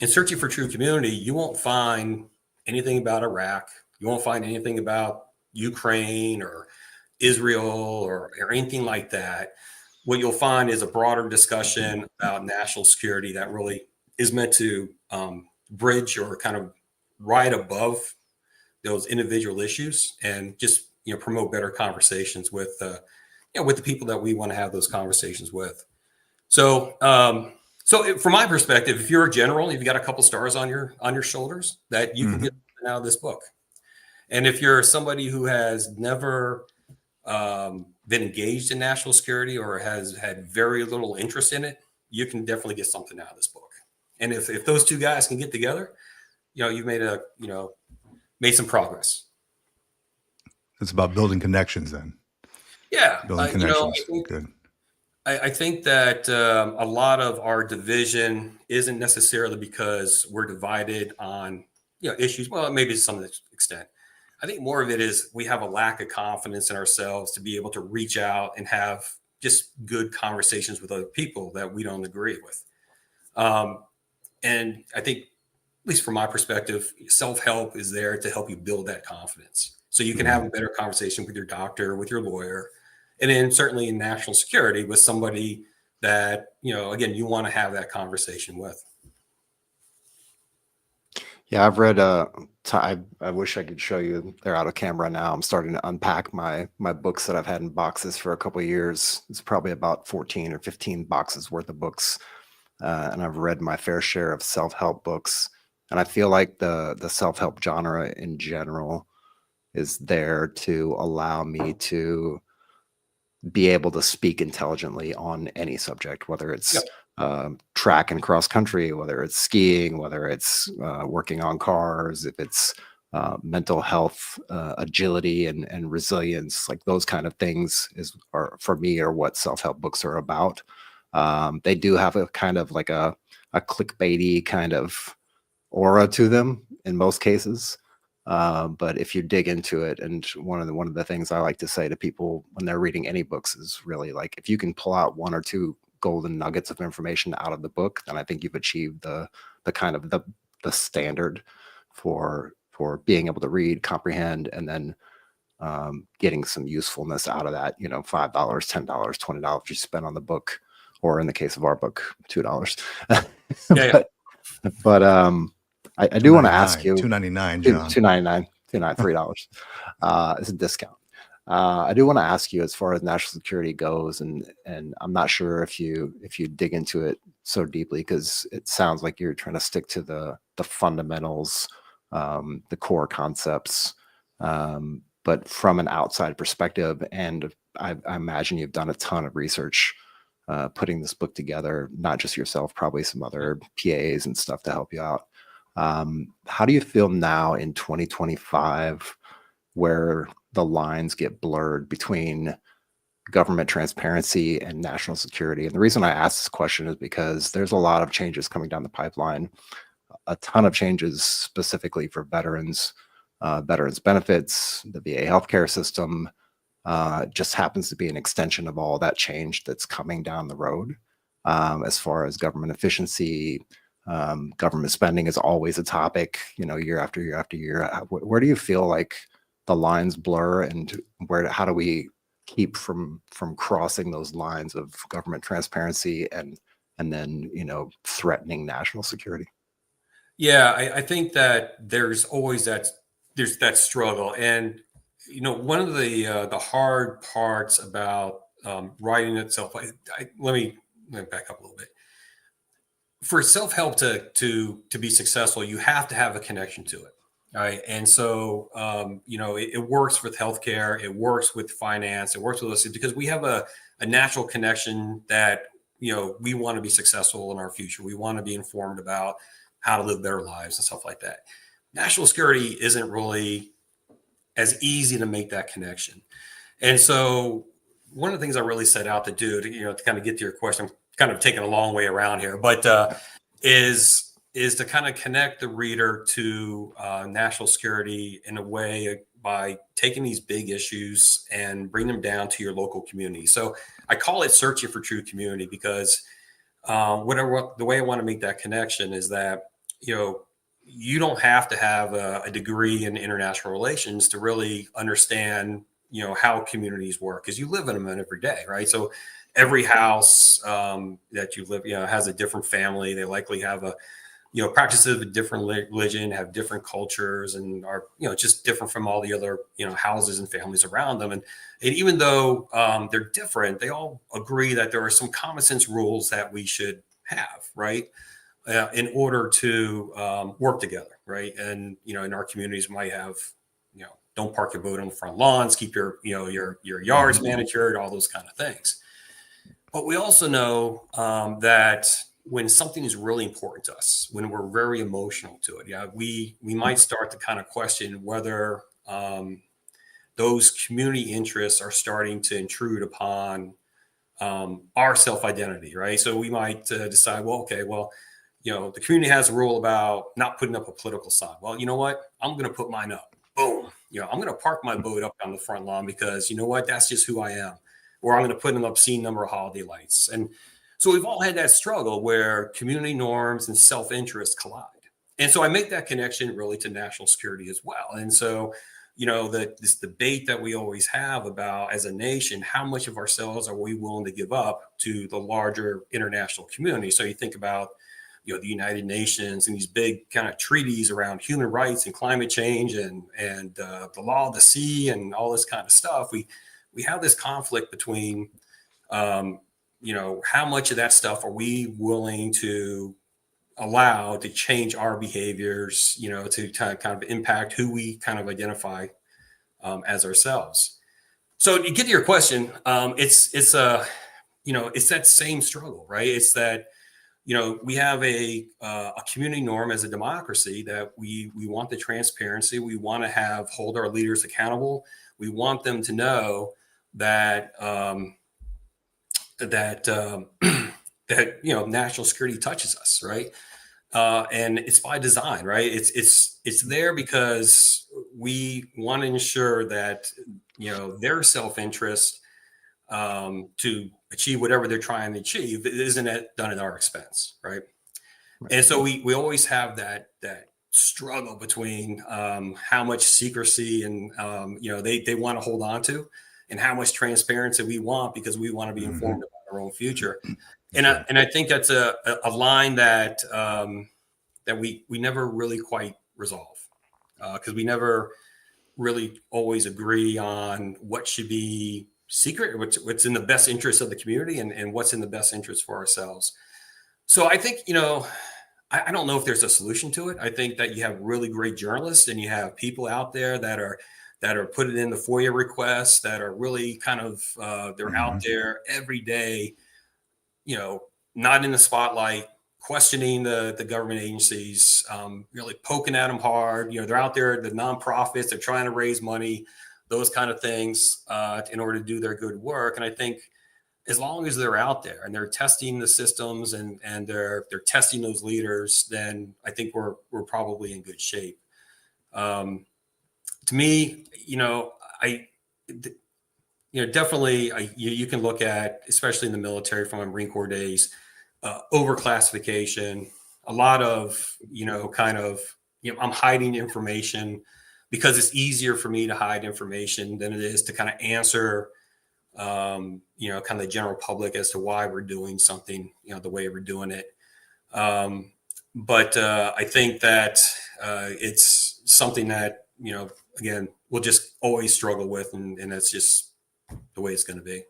Searching for True Community, you won't find anything about Iraq. You won't find anything about Ukraine or Israel or anything like that. What you'll find is a broader discussion about national security that really is meant to bridge or kind of ride above those individual issues and just promote better conversations with with the people that we want to have those conversations with. So from my perspective, if you're a general, you've got a couple stars on your shoulders that you can get out of this book. And if you're somebody who has never been engaged in national security or has had very little interest in it, you can definitely get something out of this book. And if those two guys can get together, you've made some progress. It's about building connections then. Yeah. Building connections. Good. I think that a lot of our division isn't necessarily because we're divided on issues. Well, maybe to some extent. I think more of it is we have a lack of confidence in ourselves to be able to reach out and have just good conversations with other people that we don't agree with. And I think, at least from my perspective, self-help is there to help you build that confidence. So you can have a better conversation with your doctor, with your lawyer, and then certainly in national security with somebody that, again, you want to have that conversation with. Yeah, I've read, I wish I could show you, they're out of camera now. I'm starting to unpack my books that I've had in boxes for a couple of years. It's probably about 14 or 15 boxes worth of books. And I've read my fair share of self-help books. And I feel like the self-help genre in general is there to allow me to be able to speak intelligently on any subject, whether it's track and cross country, whether it's skiing, whether it's working on cars, if it's mental health, agility and resilience, like those kind of things are for me are what self-help books are about. They do have a kind of like a clickbaity kind of aura to them in most cases. But if you dig into it, and one of the things I like to say to people when they're reading any books is really like, if you can pull out one or two golden nuggets of information out of the book, then I think you've achieved the kind of the standard for being able to read, comprehend, and then getting some usefulness out of that. $5, $10, $20 you spend on the book, or in the case of our book, $2. But I do want to ask you, $2.99, John. $2.99, $3. It's a discount. I do want to ask you, as far as national security goes, and I'm not sure if you dig into it so deeply, because it sounds like you're trying to stick to the fundamentals, the core concepts, but from an outside perspective. And I imagine you've done a ton of research putting this book together, not just yourself, probably some other PAs and stuff to help you out. How do you feel now in 2025, where the lines get blurred between government transparency and national security? And the reason I ask this question is because there's a lot of changes coming down the pipeline, a ton of changes specifically for veterans, veterans benefits, the VA healthcare system. Just happens to be an extension of all that change that's coming down the road. As far as government efficiency, government spending is always a topic, year after year after year. Where do you feel like the lines blur, and how do we keep from crossing those lines of government transparency and then, you know, threatening national security? Yeah, I think that there's always there's that struggle, and you know, one of the hard parts about writing itself. Let me back up a little bit. For self-help to be successful, you have to have a connection to it. All right. And so you know, it works with healthcare, it works with finance, it works with us because we have a natural connection that, you know, we want to be successful in our future. We want to be informed about how to live better lives and stuff like that. National security isn't really as easy to make that connection. And so one of the things I really set out to do to, you know, to kind of get to your question, I'm kind of taking a long way around here, but is to kind of connect the reader to national security in a way by taking these big issues and bring them down to your local community. So I call it searching for true community because the way I want to make that connection is that, you know, you don't have to have a degree in international relations to really understand, you know, how communities work because you live in them every day, right? So every house that you live, you know, has a different family. They likely have practices of a different religion, have different cultures, and are, you know, just different from all the other, you know, houses and families around them. And even though they're different, they all agree that there are some common sense rules that we should have, right? In order to work together, right? And, you know, in our communities, we might have, you know, don't park your boat on the front lawns, keep your, you know, your yards manicured, all those kind of things. But we also know that when something is really important to us, when we're very emotional to it, yeah, we might start to kind of question whether those community interests are starting to intrude upon our self-identity, right? So we might decide, well, okay, well, you know, the community has a rule about not putting up a political sign. Well, you know what? I'm going to put mine up. Boom. You know, I'm going to park my boat up on the front lawn because, you know what? That's just who I am. Or I'm going to put an obscene number of holiday lights. And so we've all had that struggle where community norms and self-interest collide. And so I make that connection really to national security as well. And so, you know, this debate that we always have about, as a nation, how much of ourselves are we willing to give up to the larger international community? So you think about, you know, the United Nations and these big kind of treaties around human rights and climate change and the law of the sea and all this kind of stuff. We have this conflict between, you know, how much of that stuff are we willing to allow to change our behaviors, you know, to kind of impact who we kind of identify as ourselves. So to get to your question, it's you know, it's that same struggle, right? It's that, you know, we have a community norm as a democracy that we want the transparency. We want to hold our leaders accountable. We want them to know that that you know, national security touches us, right? And it's by design, right? It's there because we want to ensure that, you know, their self-interest to achieve whatever they're trying to achieve isn't done at our expense, right? And so we always have that struggle between how much secrecy and you know, they want to hold on to, and how much transparency we want because we want to be informed about our own future. And I think that's a line that that we never really quite resolve because we never really always agree on what should be secret, what's in the best interest of the community, and what's in the best interest for ourselves. So I think, you know, I don't know if there's a solution to it. I think that you have really great journalists and you have people out there that are putting in the FOIA requests that are really kind of they're out there every day, you know, not in the spotlight, questioning the government agencies, really poking at them hard. You know, they're out there, the nonprofits, they're trying to raise money, those kind of things in order to do their good work. And I think as long as they're out there and they're testing the systems and they're testing those leaders, then I think we're probably in good shape. To me, you know, definitely you can look at, especially in the military from my Marine Corps days, overclassification, a lot of, you know, kind of, you know, I'm hiding information because it's easier for me to hide information than it is to kind of answer kind of the general public as to why we're doing something, the way we're doing it. But I think that it's something that, again, we'll just always struggle with, and that's just the way it's going to be.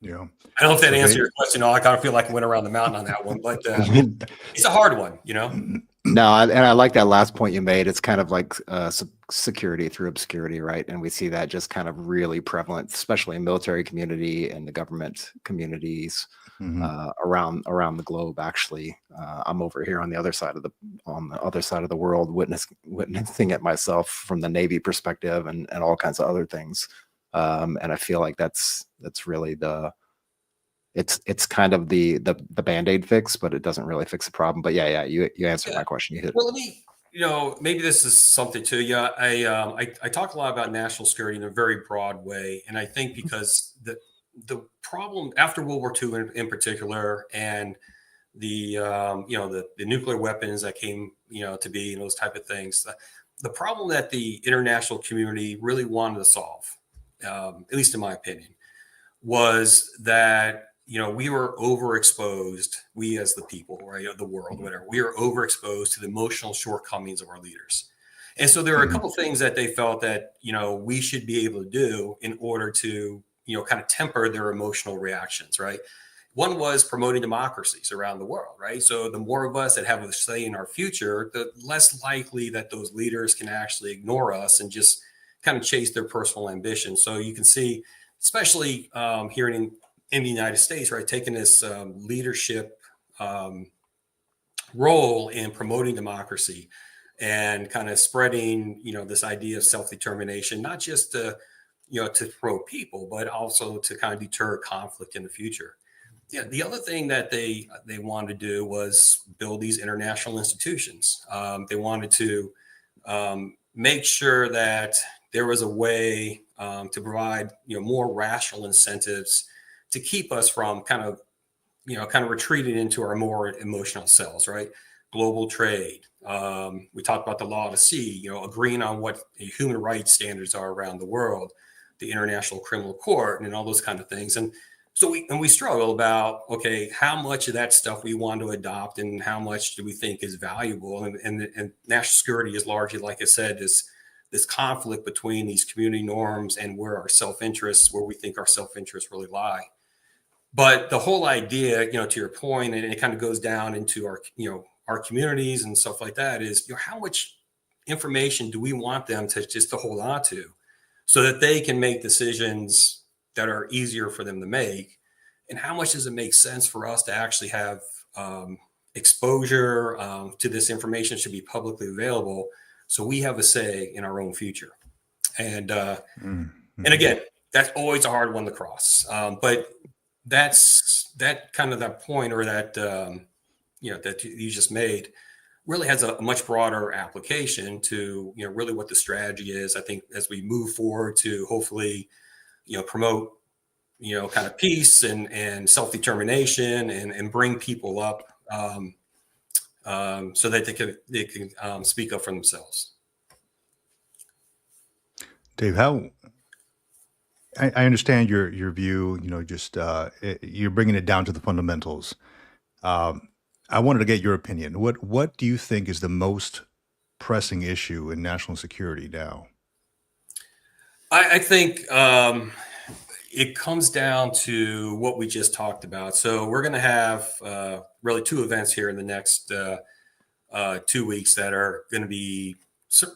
Yeah. I don't know if that So answered your question. I kind of feel like I went around the mountain on that one, but it's a hard one, No, and I like that last point you made. It's kind of like security through obscurity, right? And we see that just kind of really prevalent, especially in military community and the government communities around the globe. Actually, I'm over here on the other side of the world, witnessing it myself from the Navy perspective and all kinds of other things. And I feel like that's really it's kind of the Band-Aid fix, but it doesn't really fix the problem. But yeah, you answered my question. You hit it. Well, let me, maybe this is something too. Yeah, I talk a lot about national security in a very broad way, and I think because the problem after World War II in particular, and the the nuclear weapons that came to be and those type of things, the problem that the international community really wanted to solve, at least in my opinion, was that we were overexposed, we as the people, right, of the world, whatever, we are overexposed to the emotional shortcomings of our leaders. And so there are a couple of things that they felt that, we should be able to do in order to, kind of temper their emotional reactions, right? One was promoting democracies around the world, right? So the more of us that have a say in our future, the less likely that those leaders can actually ignore us and just kind of chase their personal ambitions. So you can see, especially here in the United States, right, taking this leadership role in promoting democracy and kind of spreading, this idea of self-determination, not just to promote people, but also to kind of deter conflict in the future. Yeah, the other thing that they wanted to do was build these international institutions. They wanted to make sure that there was a way to provide more rational incentives to keep us from kind of retreating into our more emotional selves, right? Global trade. We talked about the law of the sea, agreeing on what human rights standards are around the world, the International Criminal Court, and all those kind of things. And so we struggle about, okay, how much of that stuff we want to adopt and how much do we think is valuable? And national security is largely, like I said, this conflict between these community norms and where we think our self-interests really lie. But the whole idea, to your point, and it kind of goes down into our communities and stuff like that, is how much information do we want them to hold on to so that they can make decisions that are easier for them to make, and how much does it make sense for us to actually have exposure to this information should be publicly available, so we have a say in our own future. And and again, that's always a hard one to cross, but that's that kind of that point, or that that you just made, really has a much broader application to really what the strategy is. I think as we move forward to hopefully promote kind of peace and self-determination and bring people up so that they can speak up for themselves. Dave, how I understand your view. Just you're bringing it down to the fundamentals. I wanted to get your opinion. What do you think is the most pressing issue in national security now? I think it comes down to what we just talked about. So we're going to have really two events here in the next 2 weeks that are going to be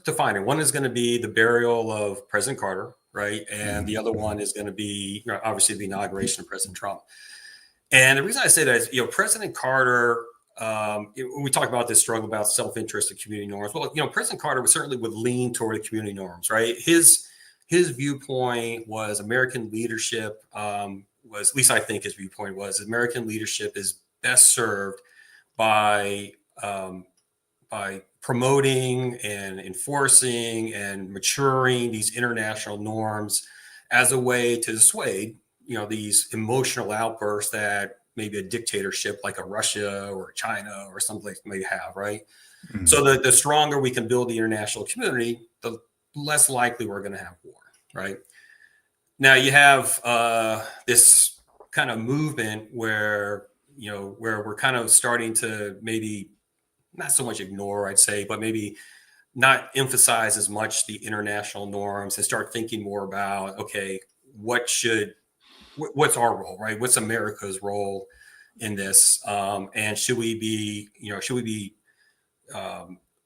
defining. One is going to be the burial of President Carter, right? And the other one is going to be obviously the inauguration of President Trump. And the reason I say that is, President Carter, we talk about this struggle about self-interest and community norms. Well, President Carter would lean toward the community norms, right? His viewpoint was American leadership was, at least I think his viewpoint was, American leadership is best served by promoting and enforcing and maturing these international norms as a way to dissuade, these emotional outbursts that maybe a dictatorship like a Russia or China or something may have, right? Mm-hmm. So the stronger we can build the international community, the less likely we're going to have war, right? Now you have this kind of movement where, where we're kind of starting to maybe not so much ignore, I'd say, but maybe not emphasize as much the international norms and start thinking more about, okay, what's our role, right? What's America's role in this? And should we be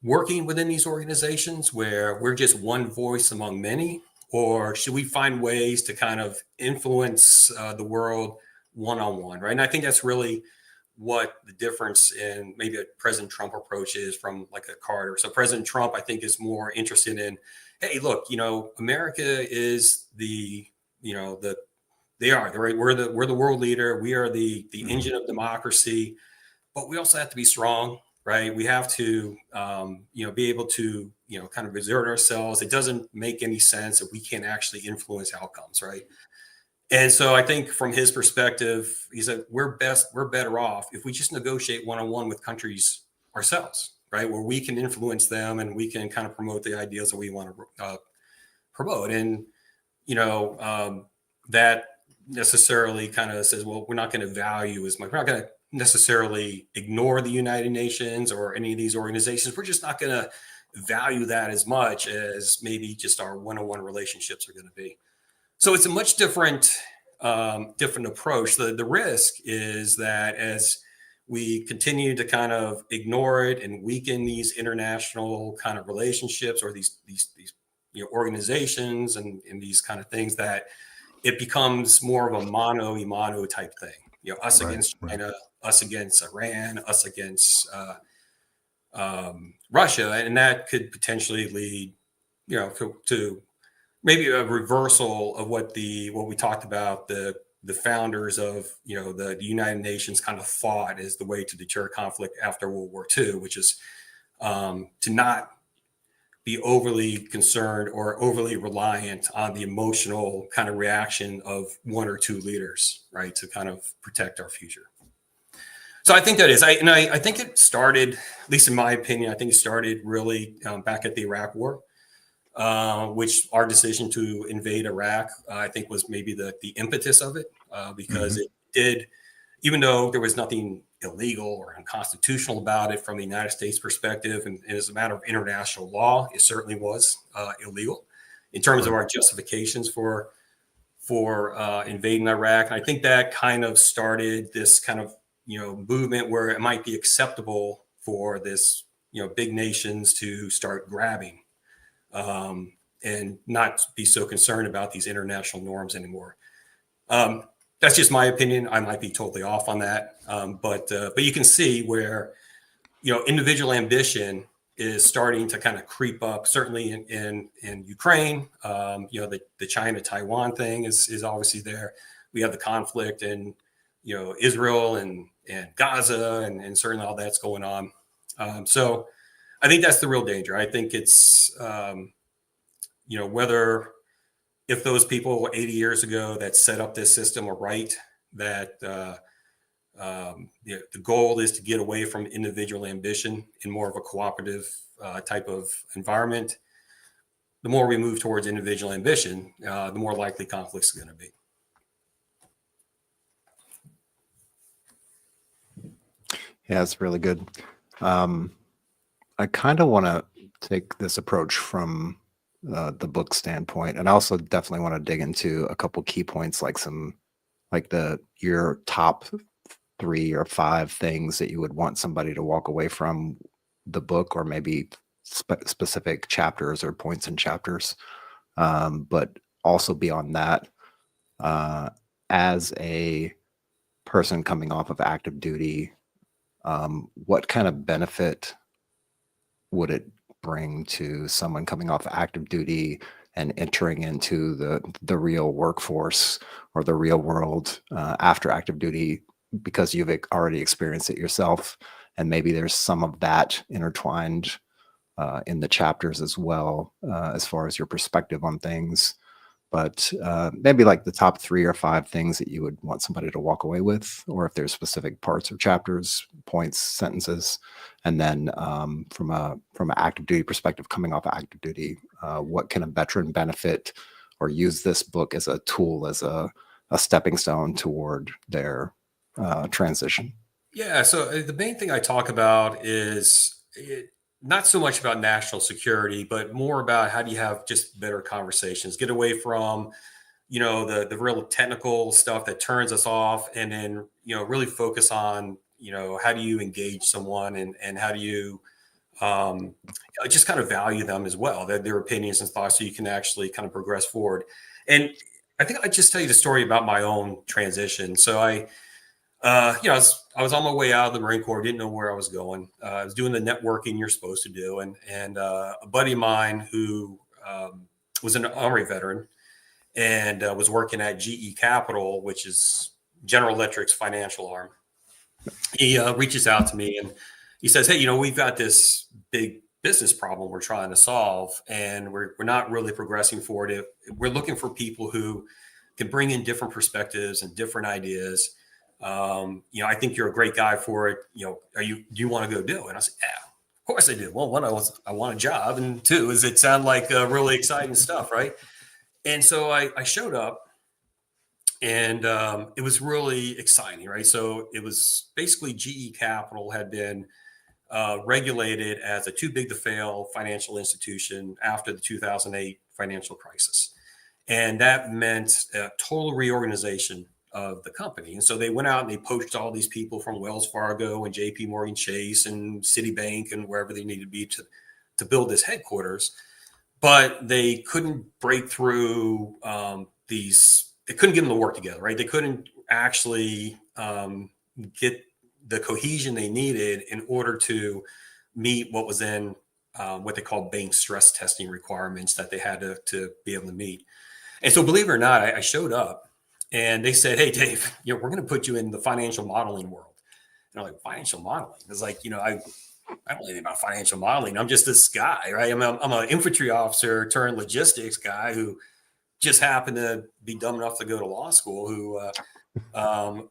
working within these organizations where we're just one voice among many, or should we find ways to kind of influence the world one-on-one, right? And I think that's really what the difference in maybe a President Trump approach is from like a Carter. So President Trump, I think, is more interested in, hey, look, America is we're the world leader. We are the engine of democracy, but we also have to be strong, right? We have to, be able to, kind of exert ourselves. It doesn't make any sense if we can't actually influence outcomes, right? And so I think from his perspective, he said, we're better off if we just negotiate one-on-one with countries ourselves, right? Where we can influence them and we can kind of promote the ideals that we want to promote. And, that necessarily kind of says, well, we're not going to value as much. We're not going to necessarily ignore the United Nations or any of these organizations. We're just not going to value that as much as maybe just our one-on-one relationships are going to be. So it's a much different approach. The risk is that as we continue to kind of ignore it and weaken these international kind of relationships or these organizations and these kind of things, that it becomes more of a mano a mano type thing. Us against China, us against Iran, us against Russia, and that could potentially lead, to maybe a reversal of what we talked about the founders of the United Nations kind of thought is the way to deter conflict after World War II, which is to not be overly concerned or overly reliant on the emotional kind of reaction of one or two leaders, right, to kind of protect our future. So I think that is, I think it started, at least in my opinion, I think it started really back at the Iraq War. Which our decision to invade Iraq, I think, was maybe the impetus of it, because it did, even though there was nothing illegal or unconstitutional about it from the United States perspective, and as a matter of international law, it certainly was illegal in terms of our justifications for invading Iraq. And I think that kind of started this kind of movement where it might be acceptable for this big nations to start grabbing. And not be so concerned about these international norms anymore. That's just my opinion. I might be totally off on that. But you can see where, individual ambition is starting to kind of creep up, certainly in Ukraine. The China-Taiwan thing is obviously there. We have the conflict in, Israel and Gaza and certainly all that's going on. So I think that's the real danger. I think it's, whether if those people 80 years ago that set up this system are right, that the goal is to get away from individual ambition in more of a cooperative type of environment. The more we move towards individual ambition, the more likely conflicts are going to be. Yeah, it's really good. I kind of want to take this approach from the book standpoint, and I also definitely want to dig into a couple key points, like your top 3 or 5 things that you would want somebody to walk away from the book, or maybe specific chapters or points in chapters. But also beyond that, as a person coming off of active duty, what kind of benefit would it bring to someone coming off active duty and entering into the real workforce or the real world after active duty, because you've already experienced it yourself, and maybe there's some of that intertwined in the chapters as well, as far as your perspective on things. But maybe like the top 3 or 5 things that you would want somebody to walk away with, or if there's specific parts or chapters, points, sentences. And then from an active duty perspective, coming off of active duty, what can a veteran benefit or use this book as a tool, as a stepping stone toward their transition? Yeah. So the main thing I talk about is not so much about national security, but more about how do you have just better conversations, get away from, the real technical stuff that turns us off, and then, really focus on, how do you engage someone, and how do you just kind of value them as well, their opinions and thoughts, so you can actually kind of progress forward. And I think I just tell you the story about my own transition. So I was on my way out of the Marine Corps, didn't know where I was going. I was doing the networking you're supposed to do, and a buddy of mine who was an Army veteran and was working at GE Capital, which is General Electric's financial arm. He reaches out to me and he says, "Hey, we've got this big business problem we're trying to solve, and we're not really progressing forward. We're looking for people who can bring in different perspectives and different ideas. I think you're a great guy for it. Do you want to go do it?" And I said, "Yeah, of course I do. Well, one, I want a job, and two, is it sound like really exciting stuff, right?" And so I showed up, and it was really exciting, right? So it was basically GE Capital had been regulated as a too big to fail financial institution after the 2008 financial crisis. And that meant a total reorganization of the company. And so they went out and they poached all these people from Wells Fargo and JP Morgan Chase and Citibank and wherever they needed to be to build this headquarters. But they couldn't break through they couldn't get them to work together, right? They couldn't actually get the cohesion they needed in order to meet what was in what they call bank stress testing requirements that they had to be able to meet. And so, believe it or not, I showed up and they said, "Hey, Dave, we're going to put you in the financial modeling world." And I'm like, "Financial modeling?" It's like, I don't know anything about financial modeling. I'm just this guy, right? I'm an infantry officer turned logistics guy who just happened to be dumb enough to go to law school, who now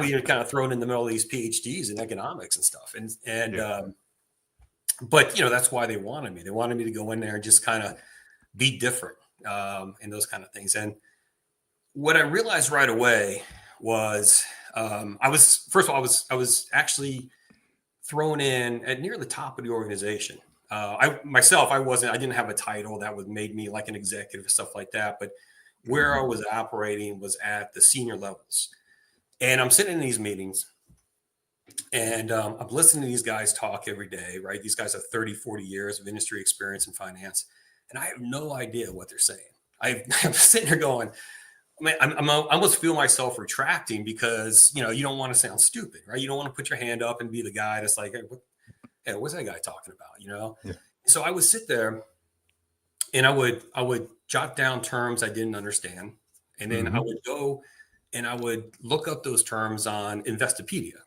you're kind of thrown in the middle of these PhDs in economics and stuff. But that's why they wanted me. They wanted me to go in there and just kind of be different and those kind of things. And what I realized right away was I was actually thrown in at near the top of the organization. I didn't have a title that would made me like an executive or stuff like that. But where I was operating was at the senior levels. And I'm sitting in these meetings and I'm listening to these guys talk every day, right? These guys have 30, 40 years of industry experience in finance. And I have no idea what they're saying. I'm sitting there going, I almost feel myself retracting because, you don't want to sound stupid, right? You don't want to put your hand up and be the guy that's like, "Hey, what's that guy talking about?" Yeah. So I would sit there and I would jot down terms I didn't understand. And then I would go and I would look up those terms on Investopedia.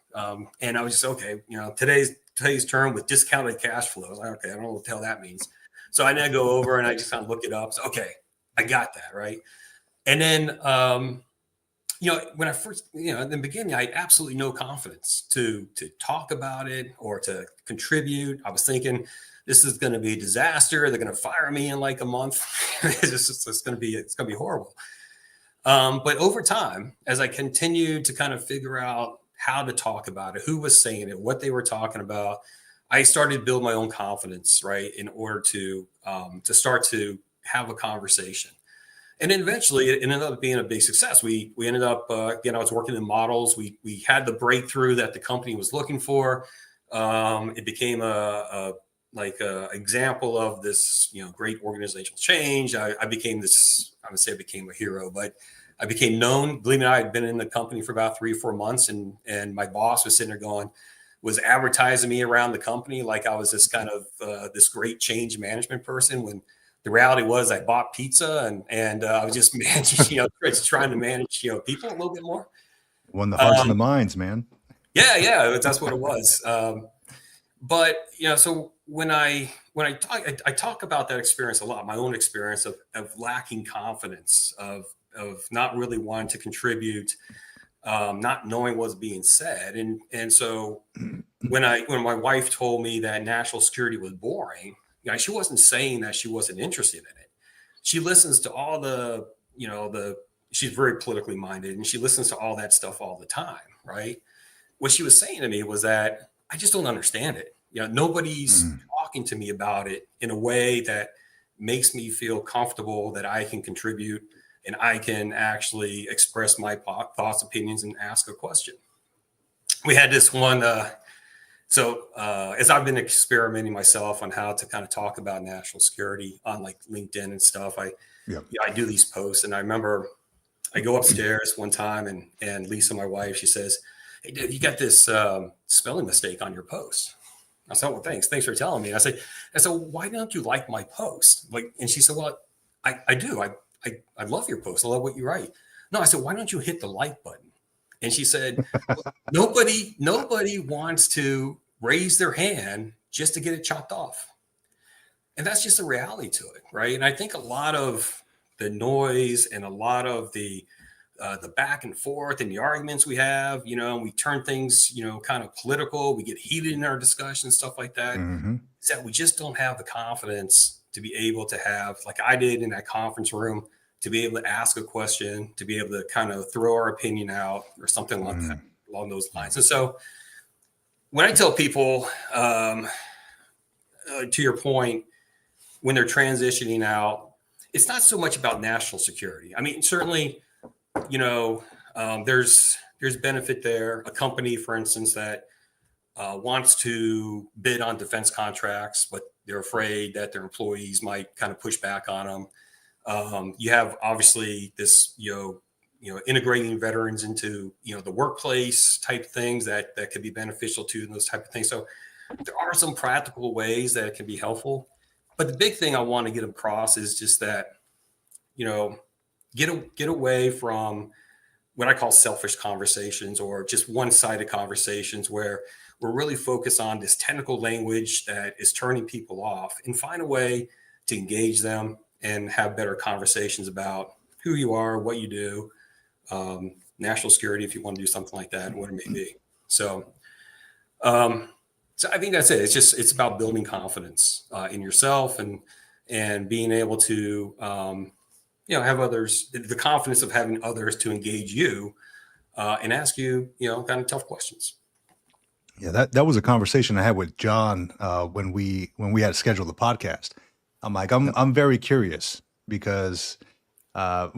And I was just, okay, today's term with discounted cash flows. Okay, I don't know what the hell that means. So I now go over and I just kind of look it up. So, okay, I got that, right? And then, when I first, in the beginning, I had absolutely no confidence to talk about it or to contribute. I was thinking, this is going to be a disaster. They're going to fire me in like a month. It's going to be horrible. But over time, as I continued to kind of figure out how to talk about it, who was saying it, what they were talking about, I started to build my own confidence, right, in order to start to have a conversation. And then eventually it ended up being a big success. We ended up, I was working in models. We had the breakthrough that the company was looking for. It became a example of this, great organizational change. I became I would say I became a hero, but I became known. Believe it or not, I had been in the company for about 3 or 4 months, and my boss was sitting there was advertising me around the company like I was this kind of this great change management person, when the reality was I bought pizza and I was just managing, trying to manage, people a little bit more. Won the hearts and the minds, man. Yeah, that's what it was. But so when I talk about that experience a lot, my own experience of lacking confidence, of not really wanting to contribute, not knowing what's being said, and so when my wife told me that national security was boring, she wasn't saying that she wasn't interested in it. she listens to all the, she's very politically minded and she listens to all that stuff all the time. Right. What she was saying to me was that I just don't understand it. Nobody's talking to me about it in a way that makes me feel comfortable that I can contribute and I can actually express my thoughts, opinions, and ask a question. We had this one. As I've been experimenting myself on how to kind of talk about national security on like LinkedIn and stuff, I do these posts. And I remember I go upstairs one time and Lisa, my wife, she says, "Hey, dude, you got this spelling mistake on your post." I said, "Well, thanks for telling me." I said, "Why don't you like my post?" And she said, "Well, I do. I love your post. I love what you write." No, I said, "Why don't you hit the like button?" And she said, well, nobody wants to raise their hand just to get it chopped off. And that's just a reality to it, right? And I think a lot of the noise and a lot of the back and forth and the arguments we have, and we turn things, kind of political, we get heated in our discussions, stuff like that, is that we just don't have the confidence to be able to have, like I did in that conference room, to be able to ask a question, to be able to kind of throw our opinion out or something like that along those lines. And so when I tell people, to your point, when they're transitioning out, it's not so much about national security. I mean, certainly, there's benefit there. A company, for instance, that wants to bid on defense contracts, but they're afraid that their employees might kind of push back on them. You have obviously this, integrating veterans into, the workplace type things that could be beneficial to those type of things. So there are some practical ways that it can be helpful. But the big thing I want to get across is just that, get away from what I call selfish conversations or just one-sided conversations where we're really focused on this technical language that is turning people off, and find a way to engage them and have better conversations about who you are, what you do, national security, if you want to do something like that, and what it may be. So I think that's it. It's about building confidence in yourself and being able to, have others, the confidence of having others to engage you and ask you, kind of tough questions. Yeah, that was a conversation I had with John when we had scheduled the podcast. I'm like, I'm very curious because, I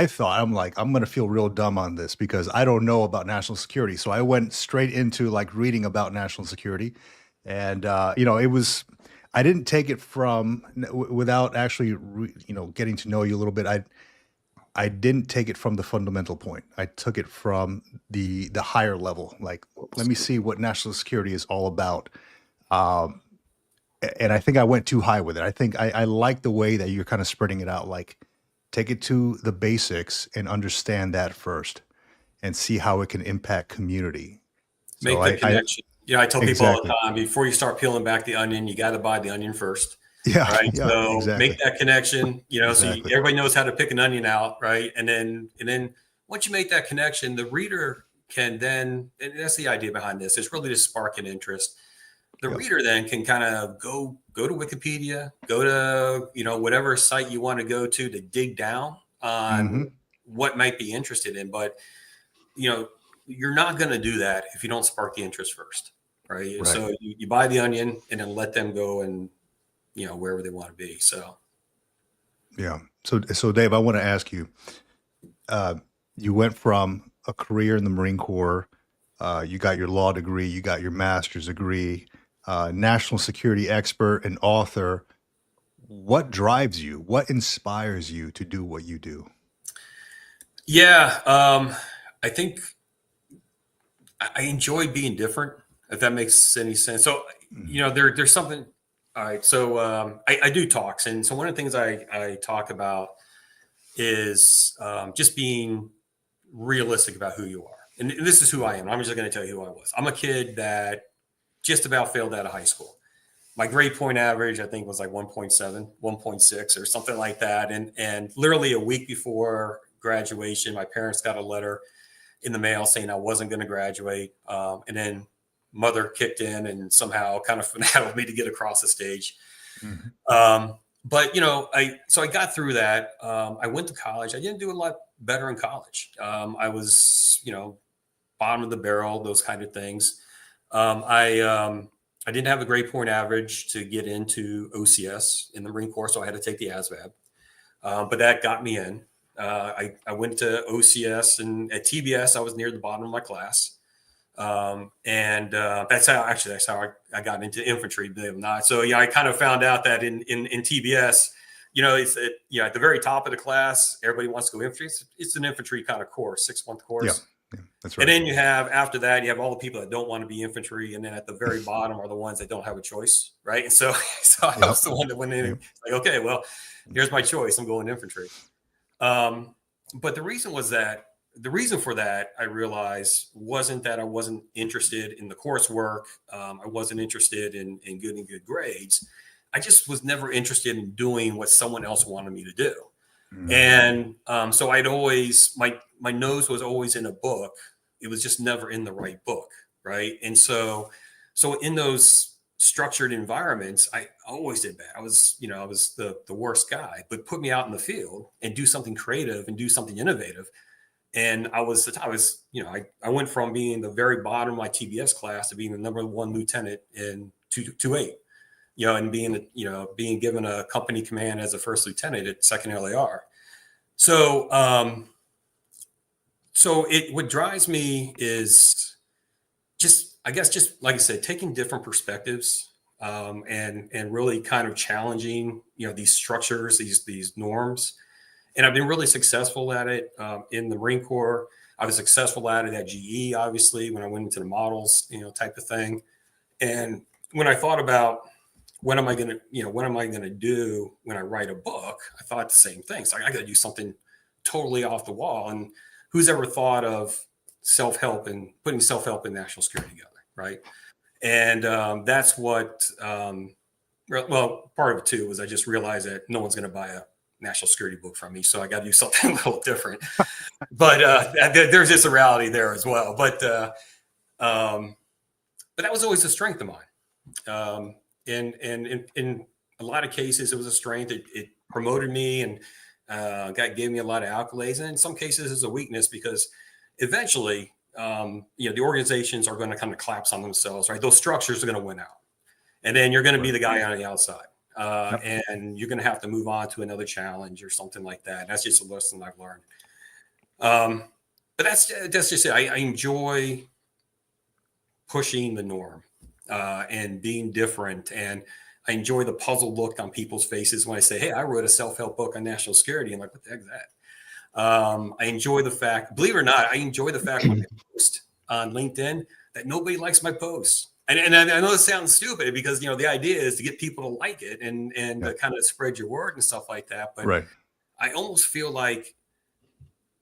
thought, I'm like, I'm going to feel real dumb on this because I don't know about national security. So I went straight into like reading about national security, and it was, I didn't take it from without actually, getting to know you a little bit. I didn't take it from the fundamental point. I took it from the higher level. Like, let me see what national security is all about. And I think I went too high with it. I think I like the way that you're kind of spreading it out. Like, take it to the basics and understand that first and see how it can impact community. Make So the connection. I tell people all the Exactly. time, before you start peeling back the onion, you got to buy the onion first. Yeah, Right. yeah, So exactly. make that connection, so Exactly. everybody knows how to pick an onion out. Right. And then once you make that connection, the reader can then, and that's the idea behind this, it's really to spark an interest. The Yep. reader then can kind of go to Wikipedia, go to, whatever site you want to go to dig down on what might be interested in. But, you're not going to do that if you don't spark the interest first. Right. Right. So you buy the onion and then let them go and, wherever they want to be. So. Yeah. So Dave, I want to ask you, you went from a career in the Marine Corps, you got your law degree, you got your master's degree, national security expert and author. What drives you? What inspires you to do what you do? Yeah. I think I enjoy being different, if that makes any sense. So, there's something. All right. So I do talks. And so one of the things I talk about is just being realistic about who you are. And this is who I am. I'm just going to tell you who I was. I'm a kid that just about failed out of high school. My grade point average, I think, was like 1.7, 1.6 or something like that. And literally a week before graduation, my parents got a letter in the mail saying I wasn't going to graduate. And then mother kicked in and somehow kind of finagled me to get across the stage. but so I got through that. I went to college. I didn't do a lot better in college. I was, bottom of the barrel, those kind of things. I didn't have a great point average to get into OCS in the Marine Corps, so I had to take the ASVAB. But that got me in. I went to OCS, and at TBS, I was near the bottom of my class. That's how I got into infantry, believe it or not. So I kind of found out that in TBS, it's at the very top of the class, everybody wants to go infantry. It's an infantry kind of course, 6-month course. Yeah, that's right. And then after that, you have all the people that don't want to be infantry, and then at the very bottom are the ones that don't have a choice, right? And so I was the one that went in. And like, okay, well, here's my choice. I'm going infantry. But the reason for that, I realized, wasn't that I wasn't interested in the coursework. I wasn't interested in getting good grades. I just was never interested in doing what someone else wanted me to do. Mm-hmm. And so I'd always, my nose was always in a book. It was just never in the right book, right? And so in those structured environments, I always did bad. I was the worst guy. But put me out in the field and do something creative and do something innovative. And I went from being the very bottom of my TBS class to being the #1 lieutenant in 228, and being given a company command as a first lieutenant at 2nd LAR. So, what drives me is just like I said, taking different perspectives, and really kind of challenging, these structures, these norms. And I've been really successful at it in the Marine Corps. I was successful at it at GE, obviously, when I went into the models, type of thing. And when I thought about what am I going to do when I write a book, I thought the same thing. So I got to do something totally off the wall. And who's ever thought of self-help and putting self-help and national security together, right? And that's what, part of it too was I just realized that no one's going to buy a national security book from me, so I got to do something a little different. But there's just a reality there as well. But that was always a strength of mine. And in a lot of cases, it was a strength. It promoted me and gave me a lot of accolades. And in some cases, it's a weakness because eventually, the organizations are going to kind of collapse on themselves, right? Those structures are going to win out, and then you're going to be the guy on the outside. And you're going to have to move on to another challenge or something like that. That's just a lesson I've learned. But that's just it. I enjoy pushing the norm and being different. And I enjoy the puzzled look on people's faces when I say, hey, I wrote a self-help book on national security. I'm like, what the heck is that? I enjoy the fact, believe it or not, when I post on LinkedIn that nobody likes my posts. And I know this sounds stupid because, the idea is to get people to like it and to kind of spread your word and stuff like that. But right. I almost feel like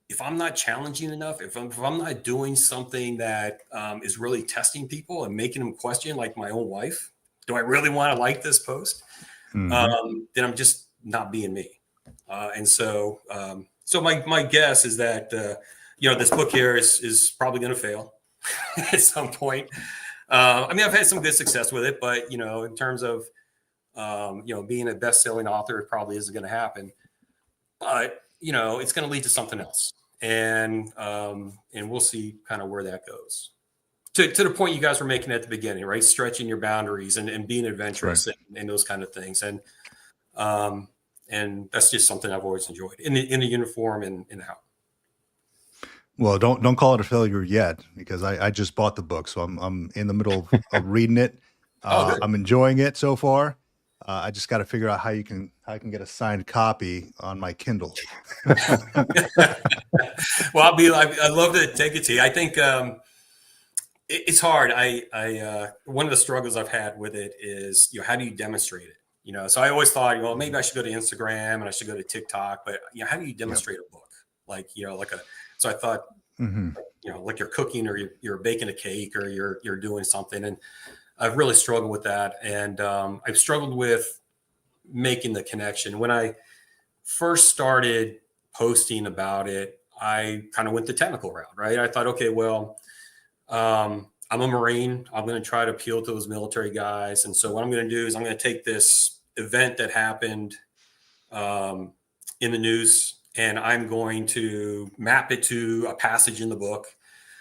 if I'm not challenging enough, if I'm not doing something that is really testing people and making them question, like my own wife, do I really want to like this post? Mm-hmm. Then I'm just not being me. So my guess is that, this book here is probably going to fail at some point. I've had some good success with it, but, in terms of, being a best-selling author, it probably isn't going to happen. But, it's going to lead to something else. And we'll see kind of where that goes. To the point you guys were making at the beginning, right? Stretching your boundaries and being adventurous, right, and those kind of things. And that's just something I've always enjoyed in the uniform and out. Well, don't call it a failure yet, because I just bought the book, so I'm in the middle of reading it. I'm enjoying it so far. I just got to figure out how I can get a signed copy on my Kindle. Well, I'd love to take it to you. I think it's hard. One of the struggles I've had with it is, how do you demonstrate it? So I always thought, well, maybe I should go to Instagram and I should go to TikTok, but how do you demonstrate a book? So I thought, mm-hmm, like you're cooking or you're baking a cake or you're doing something. And I've really struggled with that. And I've struggled with making the connection. When I first started posting about it, I kind of went the technical route, right? I thought, okay, well, I'm a Marine. I'm going to try to appeal to those military guys. And so what I'm going to do is I'm going to take this event that happened in the news, and I'm going to map it to a passage in the book,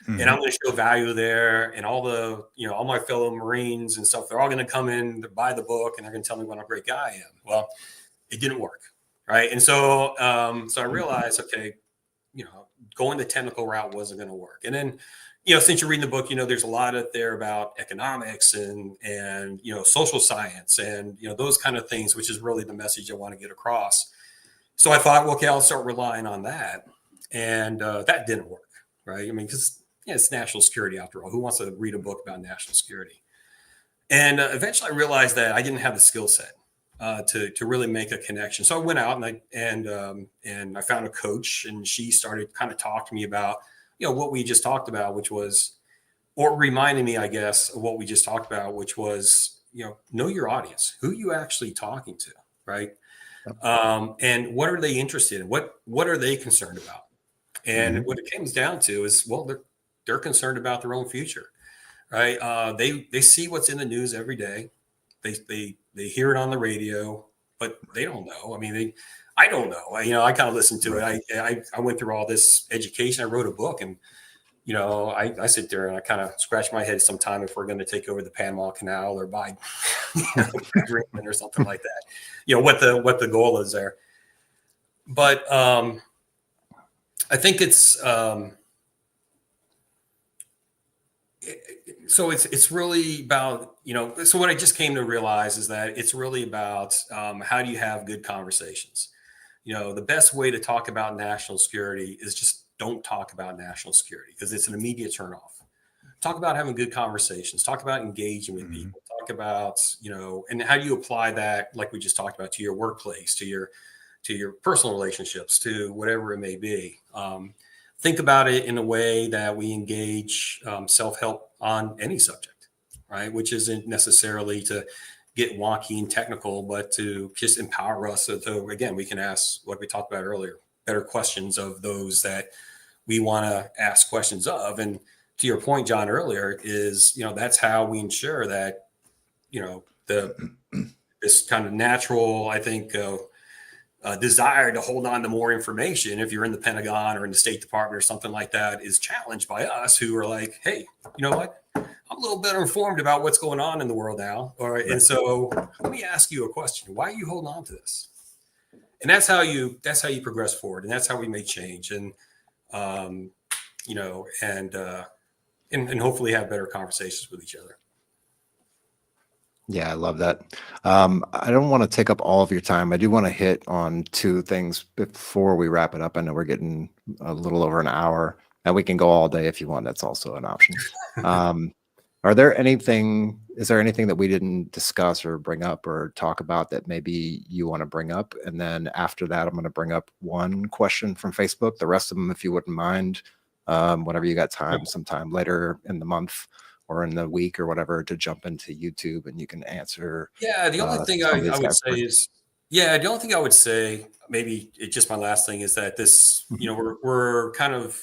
and I'm going to show value there, and all the, all my fellow Marines and stuff, they're all going to come in to buy the book, and they're going to tell me what a great guy I am. Well, it didn't work, right? And so, so I realized, okay, going the technical route wasn't going to work. And then, since you're reading the book, there's a lot out there about economics and social science and, those kind of things, which is really the message I want to get across. So I thought, well, okay, I'll start relying on that. And that didn't work, right? I mean, because it's national security after all. Who wants to read a book about national security? And eventually I realized that I didn't have the skill set to really make a connection. So I went out and I found a coach, and she started kind of talking to me about, what we just talked about, which was, or reminding me, I guess, of what we just talked about, which was, know your audience, who you actually talking to, right? And what are they interested in? What are they concerned about? And what it comes down to is, well, they're concerned about their own future, right? They see what's in the news every day. They hear it on the radio, but they don't know. I mean, I don't know. I kind of listened to it. I went through all this education. I wrote a book, and I sit there and I kind of scratch my head sometime if we're going to take over the Panama Canal or buy Greenland or something like that. What the goal is there. But I think it's so it's really about, so what I just came to realize is that it's really about how do you have good conversations. The best way to talk about national security is just don't talk about national security, because it's an immediate turnoff. Talk about having good conversations, talk about engaging with people, talk about, and how do you apply that, like we just talked about, to your workplace, to your personal relationships, to whatever it may be. Think about it in a way that we engage self-help on any subject, right? Which isn't necessarily to get wonky and technical, but to just empower us. So again, we can ask, what we talked about earlier, better questions of those that we want to ask questions of. And to your point, John, earlier, is, that's how we ensure that, this kind of natural, I think, desire to hold on to more information, if you're in the Pentagon or in the State Department or something like that, is challenged by us, who are like, hey, you know what? I'm a little better informed about what's going on in the world now. All right. And so let me ask you a question. Why are you holding on to this? And that's how you progress forward. And that's how we make change. And, and hopefully have better conversations with each other. Yeah, I love that. I don't want to take up all of your time. I do want to hit on two things before we wrap it up. I know we're getting a little over an hour, and we can go all day if you want. That's also an option. Is there anything that we didn't discuss or bring up or talk about that maybe you want to bring up? And then after that, I'm going to bring up one question from Facebook. The rest of them, if you wouldn't mind, whenever you got time, sometime later in the month or in the week or whatever, to jump into YouTube and you can answer. Yeah, the only thing I would say is, the only thing I would say, maybe it's just my last thing, is that this, we're kind of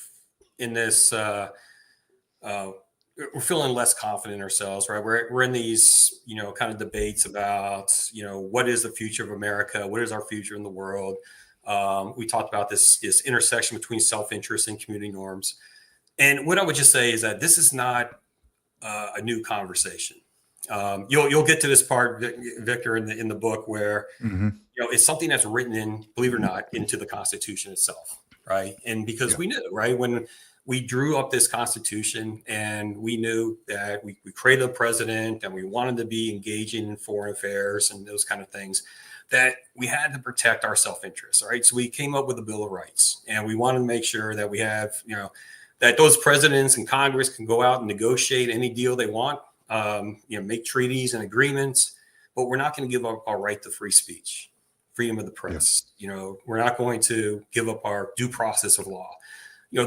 in this, we're feeling less confident in ourselves, right? We're in these, kind of debates about, what is the future of America? What is our future in the world? We talked about this intersection between self-interest and community norms. And what I would just say is that this is not a new conversation. You'll get to this part, Victor, in the book, where it's something that's written in, believe it or not, into the Constitution itself, right? And because we knew, right, when we drew up this Constitution, and we knew that we created a president, and we wanted to be engaging in foreign affairs and those kind of things, that we had to protect our self-interest. All right, so we came up with the Bill of Rights, and we wanted to make sure that we have, that those presidents and Congress can go out and negotiate any deal they want, make treaties and agreements, but we're not going to give up our right to free speech, freedom of the press. We're not going to give up our due process of law.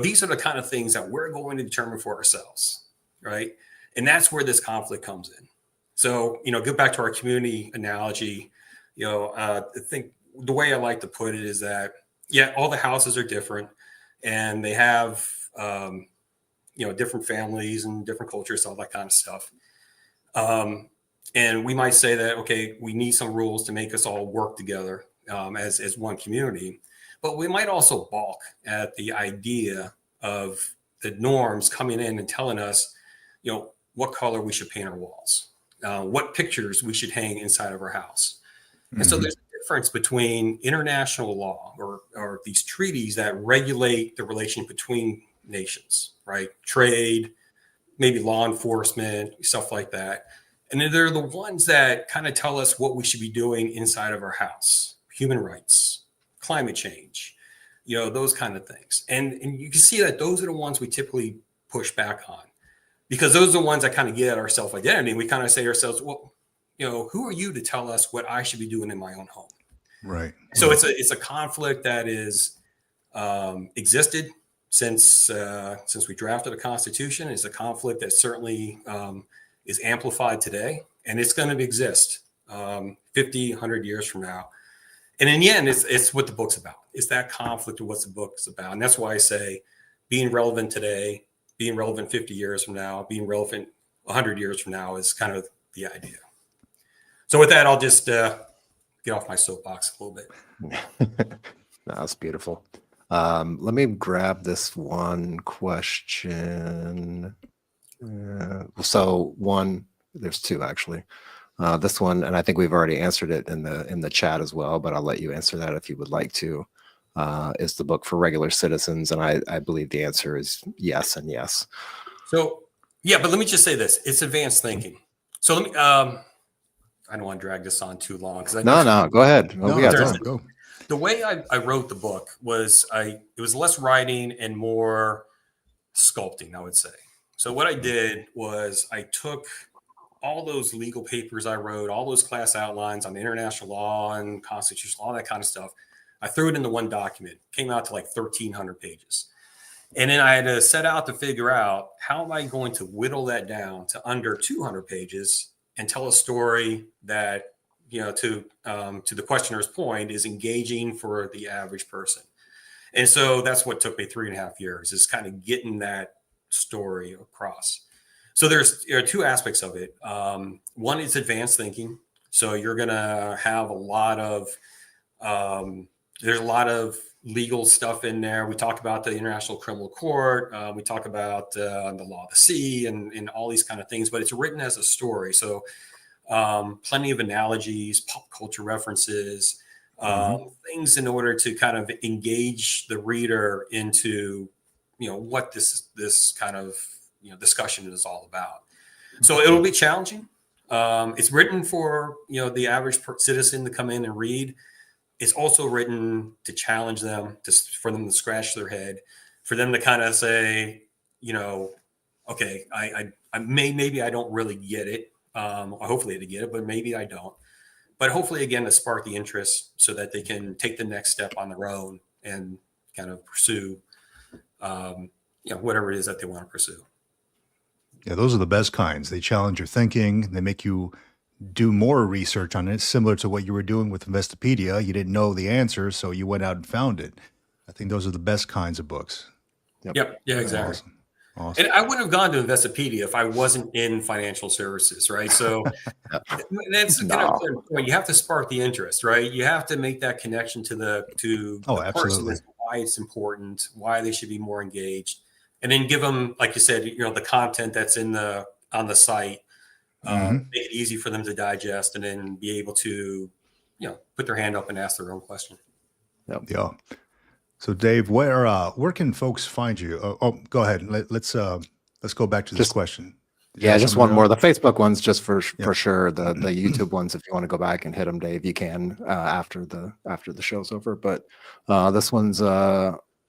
These are the kind of things that we're going to determine for ourselves, right? And that's where this conflict comes in. So, go back to our community analogy. I think the way I like to put it is that, all the houses are different, and they have, different families and different cultures, all that kind of stuff. And we might say that, okay, we need some rules to make us all work together as one community, but we might also balk at the idea of the norms coming in and telling us, what color we should paint our walls, what pictures we should hang inside of our house. And so there's a difference between international law or these treaties that regulate the relation between nations, right? Trade, maybe law enforcement, stuff like that. And then they're the ones that kind of tell us what we should be doing inside of our house, human rights, climate change, those kind of things. And you can see that those are the ones we typically push back on, because those are the ones that kind of get at our self-identity. We kind of say to ourselves, well, who are you to tell us what I should be doing in my own home? Right. So it's a conflict that is existed since we drafted the Constitution. It's a conflict that certainly is amplified today, and it's going to exist 50, 100 years from now. And in the end, it's what the book's about. It's that conflict of what the book's about. And that's why I say being relevant today, being relevant 50 years from now, being relevant 100 years from now is kind of the idea. So with that, I'll just get off my soapbox a little bit. That's beautiful. Let me grab this one question. There's two actually. This one, and I think we've already answered it in the chat as well, but I'll let you answer that if you would like to. Is the book for regular citizens? And I believe the answer is yes and yes. So yeah, but let me just say this: it's advanced thinking. So let me. I don't want to drag this on too long because No, go ahead. No, we got don't time. go. The way I wrote the book was it was less writing and more sculpting, I would say. So what I did was I took all those legal papers I wrote, all those class outlines on international law and constitutional law, that kind of stuff. I threw it into one document, came out to like 1,300 pages. And then I had to set out to figure out, how am I going to whittle that down to under 200 pages and tell a story that, to the questioner's point, is engaging for the average person. And so that's what took me 3.5 years, is kind of getting that story across. So there are two aspects of it. One is advanced thinking. So you're going to have there's a lot of legal stuff in there. We talk about the International Criminal Court. We talk about the law of the sea and all these kind of things, but it's written as a story. So plenty of analogies, pop culture references, things in order to kind of engage the reader into, what this kind of, discussion is all about. So it'll be challenging. It's written for, the average citizen to come in and read. It's also written to challenge them, for them to scratch their head, for them to kind of say, okay, maybe I don't really get it. Hopefully they get it, but maybe I don't. But hopefully, again, to spark the interest so that they can take the next step on their own and kind of pursue, whatever it is that they want to pursue. Yeah, those are the best kinds. They challenge your thinking. They make you do more research on it, similar to what you were doing with Investopedia. You didn't know the answer, so you went out and found it. I think those are the best kinds of books. Yep. Yeah, exactly. Awesome. And I wouldn't have gone to Investopedia if I wasn't in financial services, right? So that's kind of a point. You have to spark the interest, right? You have to make that connection to the person, why it's important, why they should be more engaged, and then give them, like you said, the content that's on the site. Make it easy for them to digest, and then be able to, put their hand up and ask their own question. Yep. Yeah. So Dave, where can folks find you? Go ahead. Let's go back to this question. Just one more. The Facebook ones, just for sure. The YouTube ones, if you want to go back and hit them, Dave, you can after the show's over. But this one's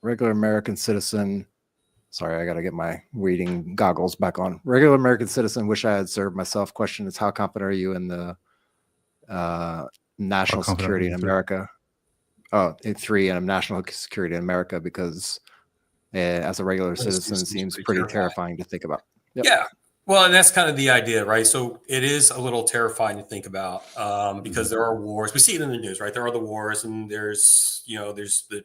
regular American citizen. Sorry, I got to get my reading goggles back on. Regular American citizen, wish I had served myself. Question is, how confident are you in the national security in America? Three, and national security in America, because as a regular citizen, it seems pretty terrifying to think about. Yep. Yeah. Well, and that's kind of the idea, right? So it is a little terrifying to think about because there are wars. We see it in the news, right? There are the wars, and there's the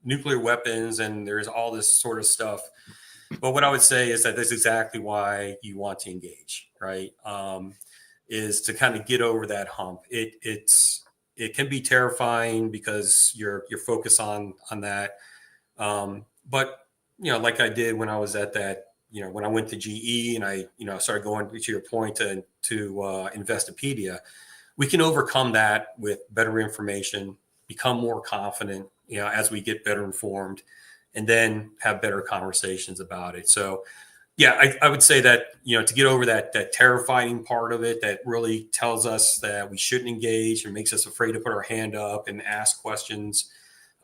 nuclear weapons, and there's all this sort of stuff. But what I would say is that that's exactly why you want to engage, right? Is to kind of get over that hump. It's it can be terrifying because you're focused on that. But like I did when I was at that, when I went to GE and I started going to your point to Investopedia, we can overcome that with better information, become more confident, as we get better informed, and then have better conversations about it. So, yeah, I would say that, to get over that terrifying part of it that really tells us that we shouldn't engage and makes us afraid to put our hand up and ask questions.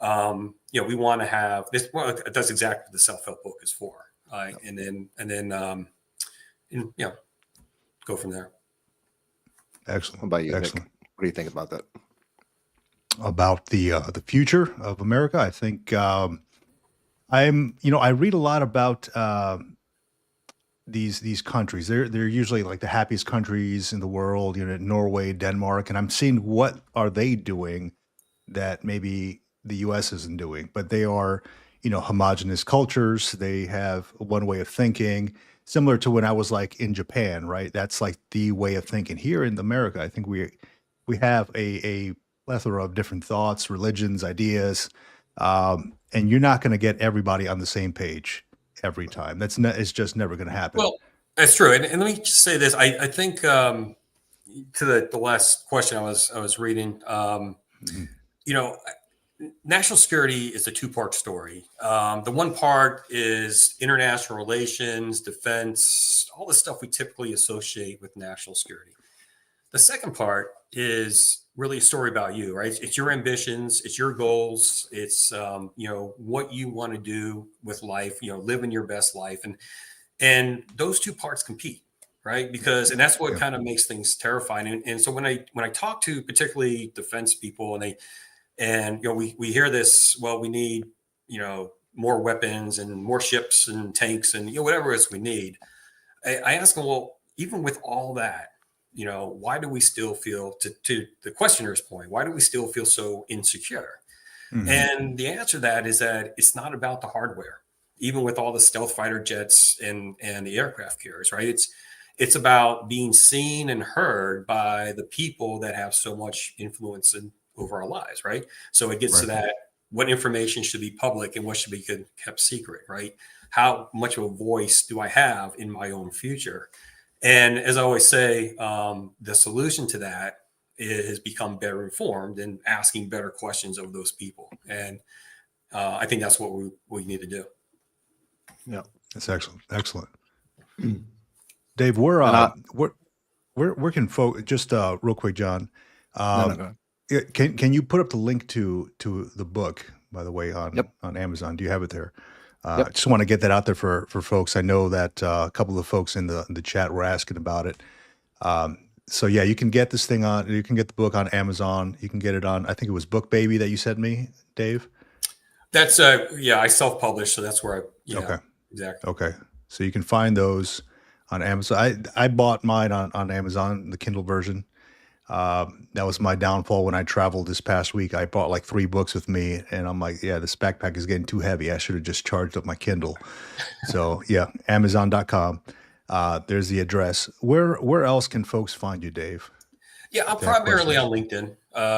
We want to have this. Well, that's exactly what the self-help book is for. And then go from there. Excellent. What about you, Excellent. Nick? What do you think about that? About the future of America, I think I read a lot about these countries. They're usually like the happiest countries in the world, Norway, Denmark, and I'm seeing what are they doing that maybe the US isn't doing, but they are, homogenous cultures. They have one way of thinking, similar to when I was like in Japan, right? That's like the way of thinking. Here in America, I think we have a plethora of different thoughts, religions, ideas, and you're not going to get everybody on the same page every time. It's just never going to happen. Well, that's true. And let me just say this. I think to the last question I was reading, national security is a two-part story. The one part is international relations, defense, all the stuff we typically associate with national security. The second part is really a story about you, right? It's your ambitions, it's your goals, it's what you want to do with life, living your best life, and those two parts compete, right? And that's what kind of makes things terrifying. And so when I talk to particularly defense people, and we hear this, well, we need more weapons and more ships and tanks and whatever it is we need. I ask them, well, even with all that, why do we still feel, to the questioner's point, why do we still feel so insecure? Mm-hmm. And the answer to that is that it's not about the hardware, even with all the stealth fighter jets and the aircraft carriers, right? It's about being seen and heard by the people that have so much influence over our lives, right? So it gets to that, what information should be public and what should be kept secret, right? How much of a voice do I have in my own future? And as I always say, the solution to that is become better informed and asking better questions of those people. And I think that's what we need to do. Yeah, that's excellent. Excellent. Dave, where can folks, just real quick, John, can you put up the link to the book, by the way, on Amazon? Do you have it there? I just want to get that out there for folks. I know that a couple of folks in the chat were asking about it. So yeah, you can get this thing you can get the book on Amazon. You can get it on, I think it was Book Baby that you sent me, Dave. That's I self-published, so that's where okay. Exactly. Okay. So you can find those on Amazon. I bought mine on Amazon, the Kindle version. That was my downfall when I traveled this past week. I bought like 3 books with me, and I'm like, yeah, this backpack is getting too heavy. I should have just charged up my Kindle. So yeah, Amazon.com. There's the address. Where else can folks find you, Dave? Yeah, I'm primarily on LinkedIn.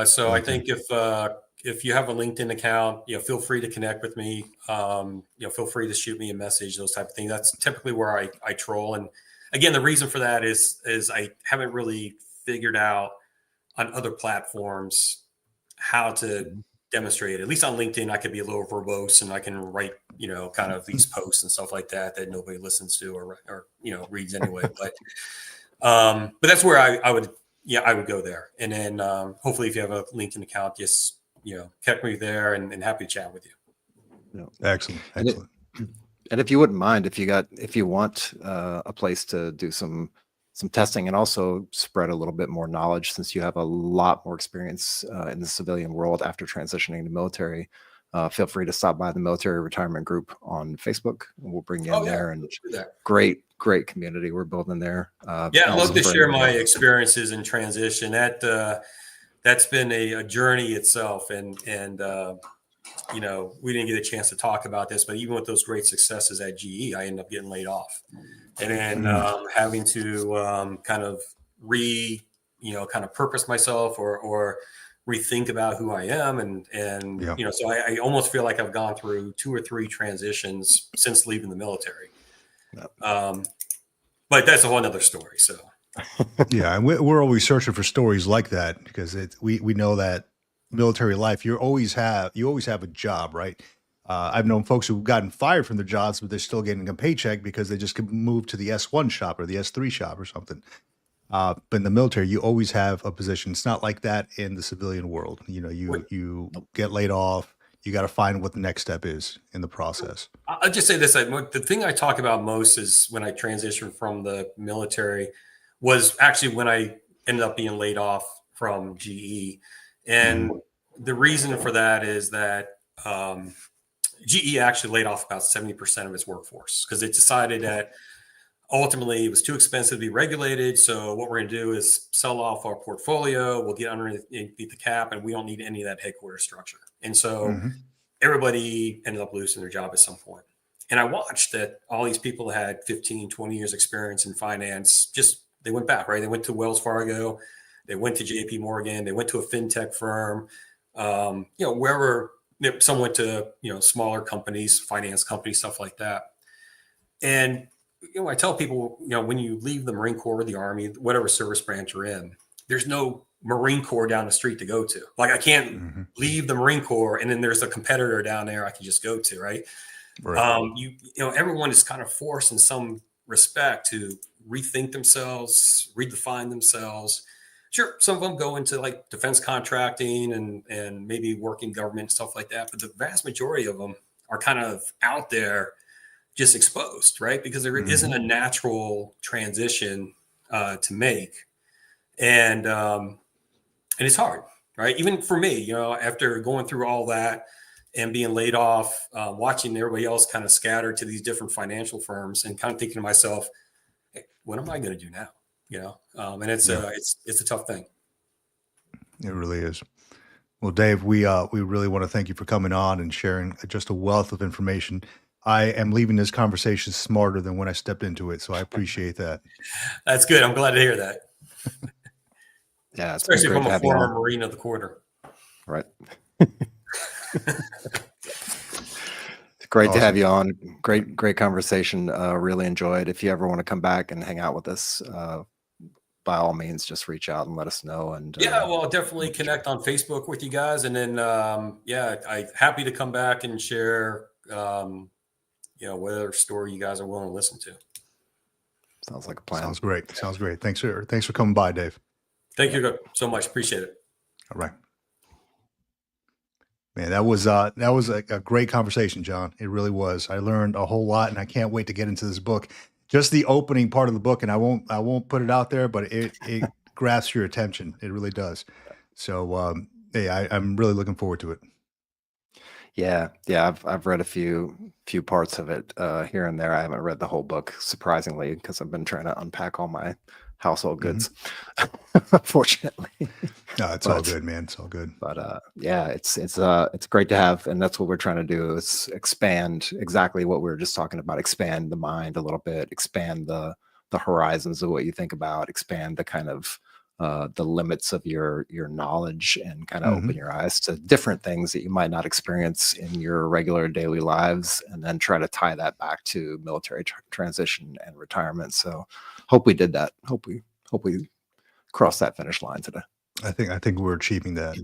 So I think if you have a LinkedIn account, feel free to connect with me. Feel free to shoot me a message, those type of things. That's typically where I troll. And again, the reason for that is I haven't really figured out on other platforms how to demonstrate it. At least on LinkedIn, I could be a little verbose and I can write, kind of these posts and stuff like that nobody listens to or reads anyway. But that's where I would go there. And then hopefully if you have a LinkedIn account, just, kept me there and happy to chat with you. Excellent. Excellent. And if you wouldn't mind, if you want a place to do some testing and also spread a little bit more knowledge, since you have a lot more experience in the civilian world after transitioning to military, feel free to stop by the Military Retirement Group on Facebook, and we'll bring you in there. And great community we're building there. I'd love to share my experiences in transition. That's been a journey itself, and we didn't get a chance to talk about this, but even with those great successes at GE, I ended up getting laid off, and then having to kind of purpose myself or rethink about who I am. And, Yeah. so I almost feel like I've gone through 2 or 3 transitions since leaving the military. Yep. But that's a whole nother story. So, Yeah. And we're always searching for stories like that because we know that military life, you always have a job, right? I've known folks who've gotten fired from their jobs, but they're still getting a paycheck because they just could move to the S1 shop or the S3 shop or something. But in the military, you always have a position. It's not like that in the civilian world. You get laid off. You got to find what the next step is in the process. I'll just say this: the thing I talk about most is when I transitioned from the military was actually when I ended up being laid off from GE, and the reason for that is that GE actually laid off about 70% of its workforce because it decided that ultimately it was too expensive to be regulated. So what we're going to do is sell off our portfolio. We'll get underneath the cap, and we don't need any of that headquarters structure. And so everybody ended up losing their job at some point. And I watched that all these people had 15, 20 years experience in finance. They went back, right? They went to Wells Fargo. They went to JP Morgan. They went to a fintech firm, wherever. Some went to, smaller companies, finance companies, stuff like that. And, I tell people, when you leave the Marine Corps or the Army, whatever service branch you're in, there's no Marine Corps down the street to go to. Like I can't leave the Marine Corps and then there's a competitor down there I can just go to, right? Everyone is kind of forced in some respect to rethink themselves, redefine themselves. Sure, some of them go into like defense contracting and maybe working government, stuff like that. But the vast majority of them are kind of out there just exposed, right? Because there isn't a natural transition to make. And it's hard, right? Even for me, after going through all that and being laid off, watching everybody else kind of scatter to these different financial firms and kind of thinking to myself, hey, what am I going to do now? And it's a tough thing. It really is. Well, Dave, we really want to thank you for coming on and sharing just a wealth of information. I am leaving this conversation smarter than when I stepped into it, so I appreciate that. That's good. I'm glad to hear that. Yeah, especially from a former Marine of the Quarter. Right. It's great to have you on. Great conversation. Really enjoyed. If you ever want to come back and hang out with us, by all means, just reach out and let us know. And well, I'll definitely connect on Facebook with you guys, and then I'm happy to come back and share. Whatever story you guys are willing to listen to. Sounds like a plan. Sounds great. Thanks for coming by, Dave. Thank you so much. Appreciate it. All right. Man, that was a great conversation, John. It really was. I learned a whole lot, and I can't wait to get into this book. Just the opening part of the book, and I won't put it out there, but it grasps your attention. It really does. So, I'm really looking forward to it. Yeah. I've read a few parts of it here and there. I haven't read the whole book, surprisingly, because I've been trying to unpack all my household goods. Unfortunately, no, it's all good, man. It's all good. But it's great to have, and that's what we're trying to do is expand exactly what we were just talking about. Expand the mind a little bit. Expand the horizons of what you think about. Expand the kind of the limits of your knowledge and kind of open your eyes to different things that you might not experience in your regular daily lives, and then try to tie that back to military transition and retirement. So hope we did that. Hope we crossed that finish line today. I think we're achieving that.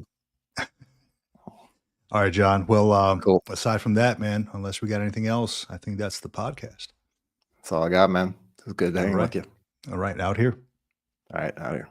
All right, John. Well, cool. Aside from that, man, unless we got anything else, I think that's the podcast. That's all I got, man. It was good hanging with you. All right, out here. All right, out here.